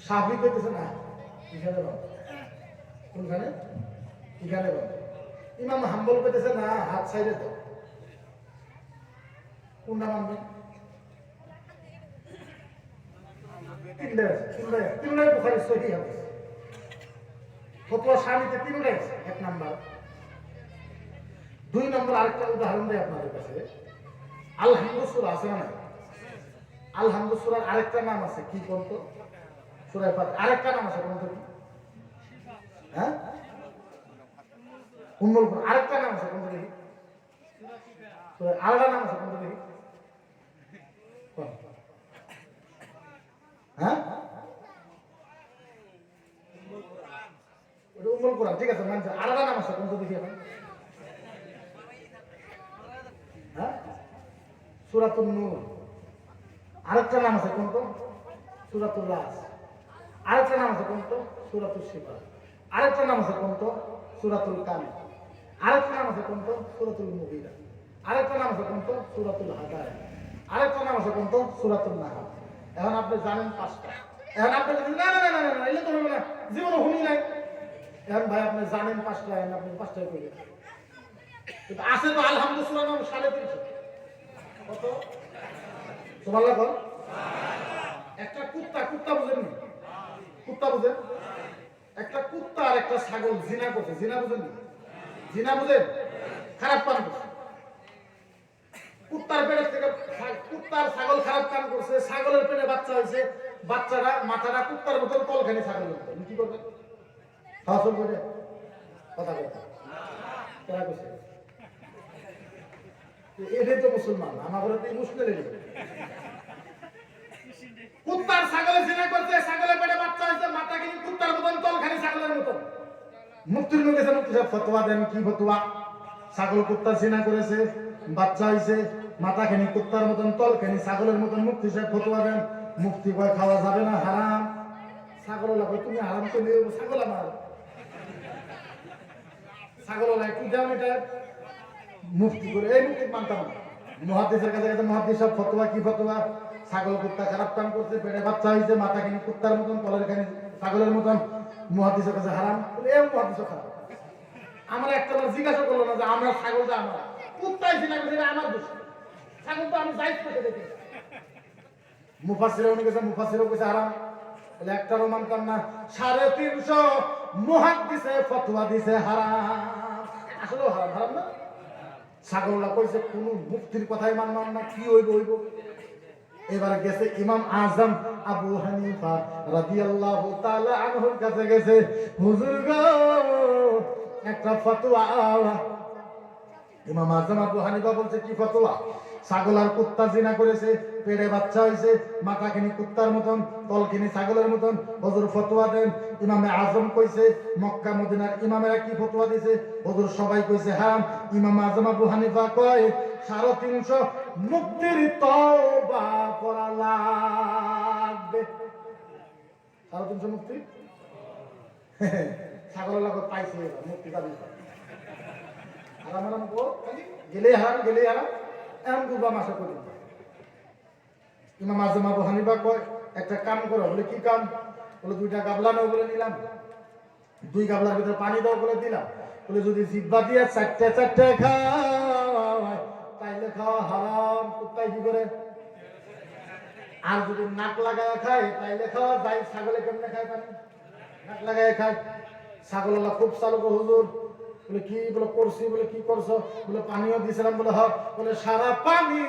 শাফি কইতেছে না এখানে বাবা কোনখানে এখানে বাবা ইমাম হাম্বল কইতেছে না হাত সাইডে দাও। কোনটা মানবে? তিনটাই বুখারী সহিহ হাদিস। ফতোয়া শামিতে তিনটাই আছে। এক নাম্বার। দুই নম্বর আরেকটা উদাহরণ দেই আপনাদের কাছে। আল হামদু সূরা আছে না? আল হামদু সূরার আরেকটা নাম আছে কি কোনটো? সূরা ফাতিহা। আরেকটা নাম আছে কোনটো কি? হ্যাঁ? উম্মুল কুরআন। আরেকটা নাম আছে কোনটো দেখি? সূরা আরেকটা নাম আছে কোনটো দেখি? হ্যাঁ, উম্মুল কুরআন। ঠিক আছে, মানছে। আলাদা নাম আছে কোনটা দেখি এখন? হ্যাঁ, সূরাতুন নূর। আরেকটা নাম আছে কোনটা? সূরাতুল রাস। আরেকটা নাম আছে কোনটা? সূরাতুল শিফা। আরেকটা নাম আছে কোনটা? সূরাতুল কামিল। আরেকটা নাম আছে কোনটা? সূরাতুল মুগীরা। আরেকটা নাম আছে কোনটা? সূরাতুল হাদায়া। আরেকটা নাম আছে কোনটা? সূরাতুল নাহল। এখন আপনি জানেন পাঁচটা। এখন আপনি না না না না না এলে তো হবে না, জীবনে শুনি নাই। এখন ভাই আপনি জানেন পাঁচটা, এখন আপনি পাঁচটাই কইলেন। কিন্তু আছে তো আলহামদুলিল্লাহ নাম 350। কত? সুবহানাল্লাহ বল। একটা কুত্তা বুঝেন নি? কুত্তা বুঝেন? একটা কুত্তা আর একটা ছাগল জিনা করছে। জিনা বুঝেন নি? জিনা বুঝেন? খারাপ পান করছে। কুত্তার পেটের থেকে কুত্তার ছাগল খারাপ কাম করছে, ছাগলের পেটে বাচ্চা হয়েছে, বাচ্চারা মাথাটা কুত্তার মতন তলখানি ছাগলের মতন। কি করবে? হাসল করে কথা বলতে কেনা করছে। এটাই তো মুসলমান, আমার ঘরে তো মুসলিম। কুত্তার ছাগলে জিনা করছে, ছাগলের পেটে বাচ্চা হয়েছে, মাথা কিন্তু কুত্তার মতন তলখানি ছাগলের মতন। মুফতির মুখে মুফতি সাহেব ফতোয়া দেন। কি ফতোয়া? ছাগল কুত্তা জিনা করেছে, বাচ্চা হইছে, মাথা খানি কুত্তার মতন তলখানি ছাগলের মতন। মুফতি সাহেব ফতোয়া দেন। মুফতি কয় খাওয়া যাবে না, হারাম। ছাগল লাগে তুমি হারাম তো নিয়ে ছাগল আমার ছাগল লাগে তুই যাও এটা মুফতি করে এই মুফতি মানতাম না। মুহাদ্দিসের কাছে গেছে, মুহাদ্দিস সাহেব ফতোয়া কি ফতোয়া? ছাগল কুত্তা খারাপ কাম করছে, পেটে বাচ্চা হইছে, মাথা খানি কুত্তার মতন তলের খানি ছাগলের মতন। মুহাদ্দিসের কাছে হারাম। এই মুহাদ্দিস খারাপ। আমরা একটা জিজ্ঞাসা করলো না যে আমরা ছাগলটা আমরা কুত্তাই জিনা করছে আমার দোষ, ছাগল তো আমি যাই করে দেখি। মুফাসসিরও গেছে, মুফাসসিরও কইছে হারাম। বলে একটারও মানতাম না। 350 মুহাদ্দিসে ফতোয়া দিছে হারাম। আসলে হারাম। হারাম না? ছাগলরা কইছে কোন মুফতির কথাই মানলাম না, কি হইব হইব। এবার গেছে ইমাম আজম আবু হানিফা রাদিয়াল্লাহু তাআলা আনহুর কাছে গেছে, হুজুর গো একটা ফতোয়া। ইমাম আজম আবু হানিফা বলছে কি ফতোয়া? ছাগল আর কুত্তা জিনা করেছে, পেটে বাচ্চা হয়েছে, মাথা কিনি কুত্তার মতন, তল কিনি ছাগলের মতন, হুজুর ফতোয়া দেন। ইমামে আজম কইছে, মক্কা মদিনার ইমামেরা কি ফতোয়া দিছে? হুজুর সবাই কইছে হারাম। ইমাম আজম আবু হানিফা কয় 350 মুক্তির তওবা করা লাগবে। 350 মুক্তি ছাগলের লাগত পাইছে, মুক্তি দাবি হারাম। হারাম গেলেই হারাম, গেলেই হারাম। এমন গুবা মাসে করি। ইমাম আজম আবু হানিফা কয় একটা কাম করো। বলে কি কাম? বলে 2টা গাবলা নাও। বলে নিলাম। 2 গাবলার ভিতরে পানি দাও। বলে দিলাম। বলে যদি জিহ্বা দিয়ে চারটে খায় তাইলে খাওয়া হারাম। কুত্তায় কি করে? আর যদি নাক লাগায় খায় তাইলে খাওয়া যায়। ছাগলে কেমনে খায় পানি? নাক লাগায় খায়। ছাগল খুব চালক হুজুর। বলে কি? বলে করছি। বলে কি করছো? বলে পানিও দিয়েছিলাম। বলে হ। বলে সারা পানি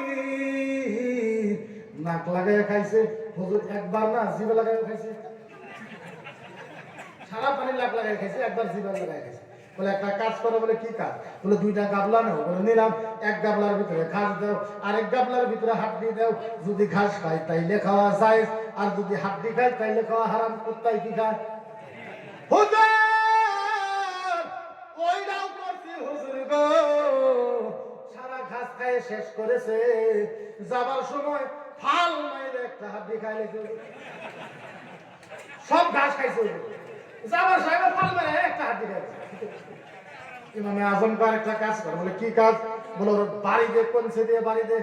নাক লাগায় খাইছে হুজুর, একবার না জিভে লাগায় খাইছে। সারা পানি নাক লাগায় খাইছে, একবার জিভে লাগায় খাইছে। বলে একটা কাজ করো। বলে কি কাজ? বলে 2টা গাবলা নাও। বলে নিলাম। 1 গাবলার ভিতরে ঘাস দাও, আরেক গাবলার ভিতরে হাড্ডি দাও। যদি ঘাস খায় তাইলে খাওয়া যায়, আর যদি হাড্ডি খায় তাইলে খাওয়া হারাম। কুত্তায় কি খায়? হুজুর ওইটাও করছি হুজুর গো। সারা ঘাস খায় শেষ করেছে, যাবার সময় ফাল মাইরে একটা হাড্ডি খাইলে। সব ঘাস খাইছে, যাবার সময় ফাল মাইরে একটা হাড্ডি খাইছে। ইমামে আজম কর একটা কাজ করে। বলে কি কাজ? বলে ওর বাড়ি দে। কোনছে দিয়ে বাড়ি দে?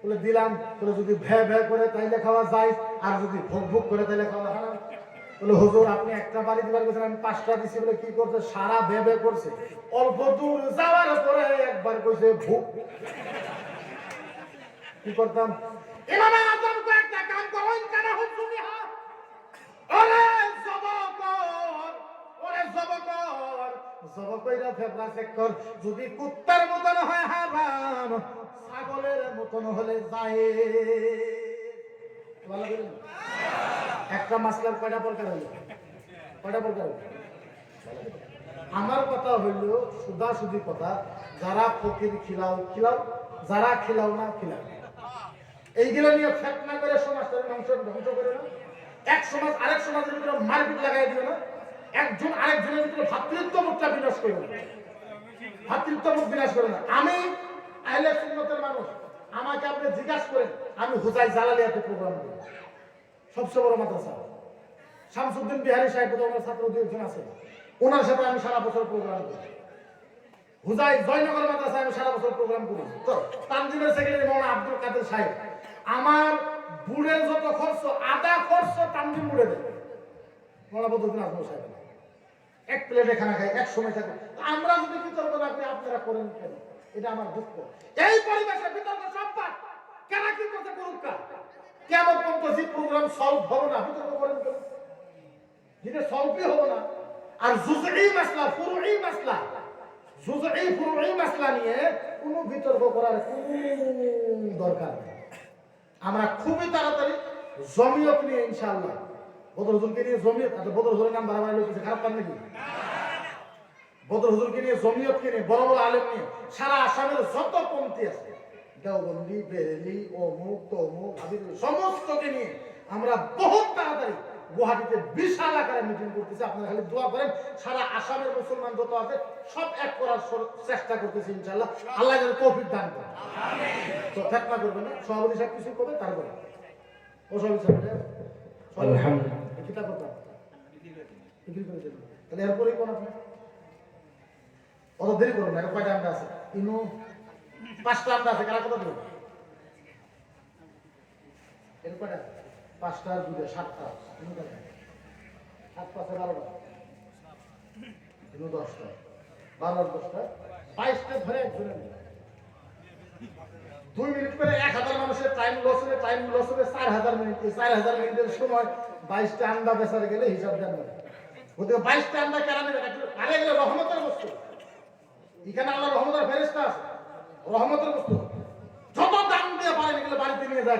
বলে দিলাম। বলে যদি ভে ভে করে তাইলে খাওয়া যায়, আর যদি ভুক ভুক করে তাইলে খাওয়া হারাম। বলে হুজুর আপনি একটা বাড়ি দিবার গেছেন, আমি 5টা দিছি। বলে কি করছে? সারা ভে ভে করছে। অল্প দূর যাওয়ার পরে একবার কইছে ভুক। কি করতাম? ইমামে আজম কো একটা কাম করেন কেন হুজুর? ওরে জবকর, ওরে জবকর, জবকইরা ফেবরা চেক কর। যদি কুত্তার মতন হয় হারাম, ছাগলের মতন হলে যায়। ভালো করে একটা মাসলার কয়টা প্রকার হলো? কয়টা প্রকার হলো? আমার কথা হইল সুদা-সুদি কথা, যারা ফকির খিলাও খিলাও, যারা খিলাও না খিলাও। এইগুলো নিয়ে ফেতনা করে সমাজটার ধ্বংস করে না। এক সমাজ আরেক সমাজের ভিতরে মারপিট লাগাই দিও না। একজন আরেকজনের ভিতরে ভাতৃত্ববোধটা বিনাশ করে না। ভাতৃত্ববোধ বিনাশ করে না। আমি আহলে সুন্নতের মানুষ, আমাকে আপনি জিজ্ঞাসা করেন, আমি হুজাই জালালিয়াতে প্রোগ্রাম করি। সবচেয়ে বড় মাদ্রাসা শামসুদ্দিন বিহারী সাহেব আমার ছাত্র 2 আছে, ওনার সাথে আমি সারা বছর প্রোগ্রাম করি। হুজাই জয়নগর মাদ্রাসায় আমি সারা বছর প্রোগ্রাম করি। তো তানজিমের সেক্রেটারি মাওলানা আব্দুল কাদের সাহেব আমার বুড়ের যত খরচ, আধা খরচ তানজিম বুড়ে দেয়। মাওলানা বদরুদ্দিন আজমল সাহেব 1 প্লেটে খানা খাই, এক সময় থাকে। আমরা যদি বিতর্ক না করি আপনারা করেন কেন? এটা আমার দুঃখ। এই পরিবেশে বিতর্ক সব পাক কেন? কি করতে করুক? কেমন পর্যন্ত প্রোগ্রাম সলভ হবে না, বিতর্ক করেন কেন? যেটা সলভই হবে না। আর জুজই মাসলা, ফুরুই মাসলা, জুজই ফুরুই মাসলা নিয়ে কোনো বিতর্ক করার কোনো দরকার নেই। আমরা খুবই তাড়াতাড়ি জমিয়ত নিয়ে ইনশাআল্লাহ, বদর হুজুরকে নিয়ে জমিয়ত, বদর হুজুরের নাম বারবার লইতেছে, খারাপ পান নাকি? বদর হুজুরকে নিয়ে জমিয়তকে নিয়ে বড় বড় আলেম নিয়ে সারা আসামের যত পন্থী আছে, দেওবন্দি, বেরেলি, অমুক তমুক, সমস্তকে নিয়ে আমরা বহুত তাড়াতাড়ি গুয়াহাটিতে বিশাল আকারে মিটিং করতেছি। আপনারা খালি দোয়া করেন, সারা আসামের মুসলমান যত আছে সব এক করার চেষ্টা করতেছি ইনশাআল্লাহ। আল্লাহ যেন তৌফিক দান করেন। তো ফেতনা করবে না, সভাপতি সাহেব কিছু করবে তারপরে ও সভাপতি সাহেব আলহামদুলিল্লাহ কিতাব করতাম বিক্রি করে দেবেন। তাহলে এরপরেই কোন আপনি অত দেরি করুন না। কয়টা আমরা আছে? ইনু 5টা আমরা আছে। কারা কথা দেবেন? এর কয়টা? 5টা 2টা 7টা। 7 5 12টা, ইনু 10টা, 12 10টা, 22টা ধরে একজনে 2 মিনিট করে 1000 মানুষের টাইম লস হবে। টাইম লস হবে 4000 মিনিট। 4000 মিনিটের সময় 22টা আন্ডা বেচার গেলে হিসাব দেন না। ওদিকে 22টা আন্ডা কেন নেবে? আরে এগুলো রহমতের বস্তু। এখানে আল্লাহ রহমতের ফেরেশতা আছে, রহমতের বস্তু। যত দাম দিয়ে পারেন এগুলো বাড়িতে নিয়ে যায়।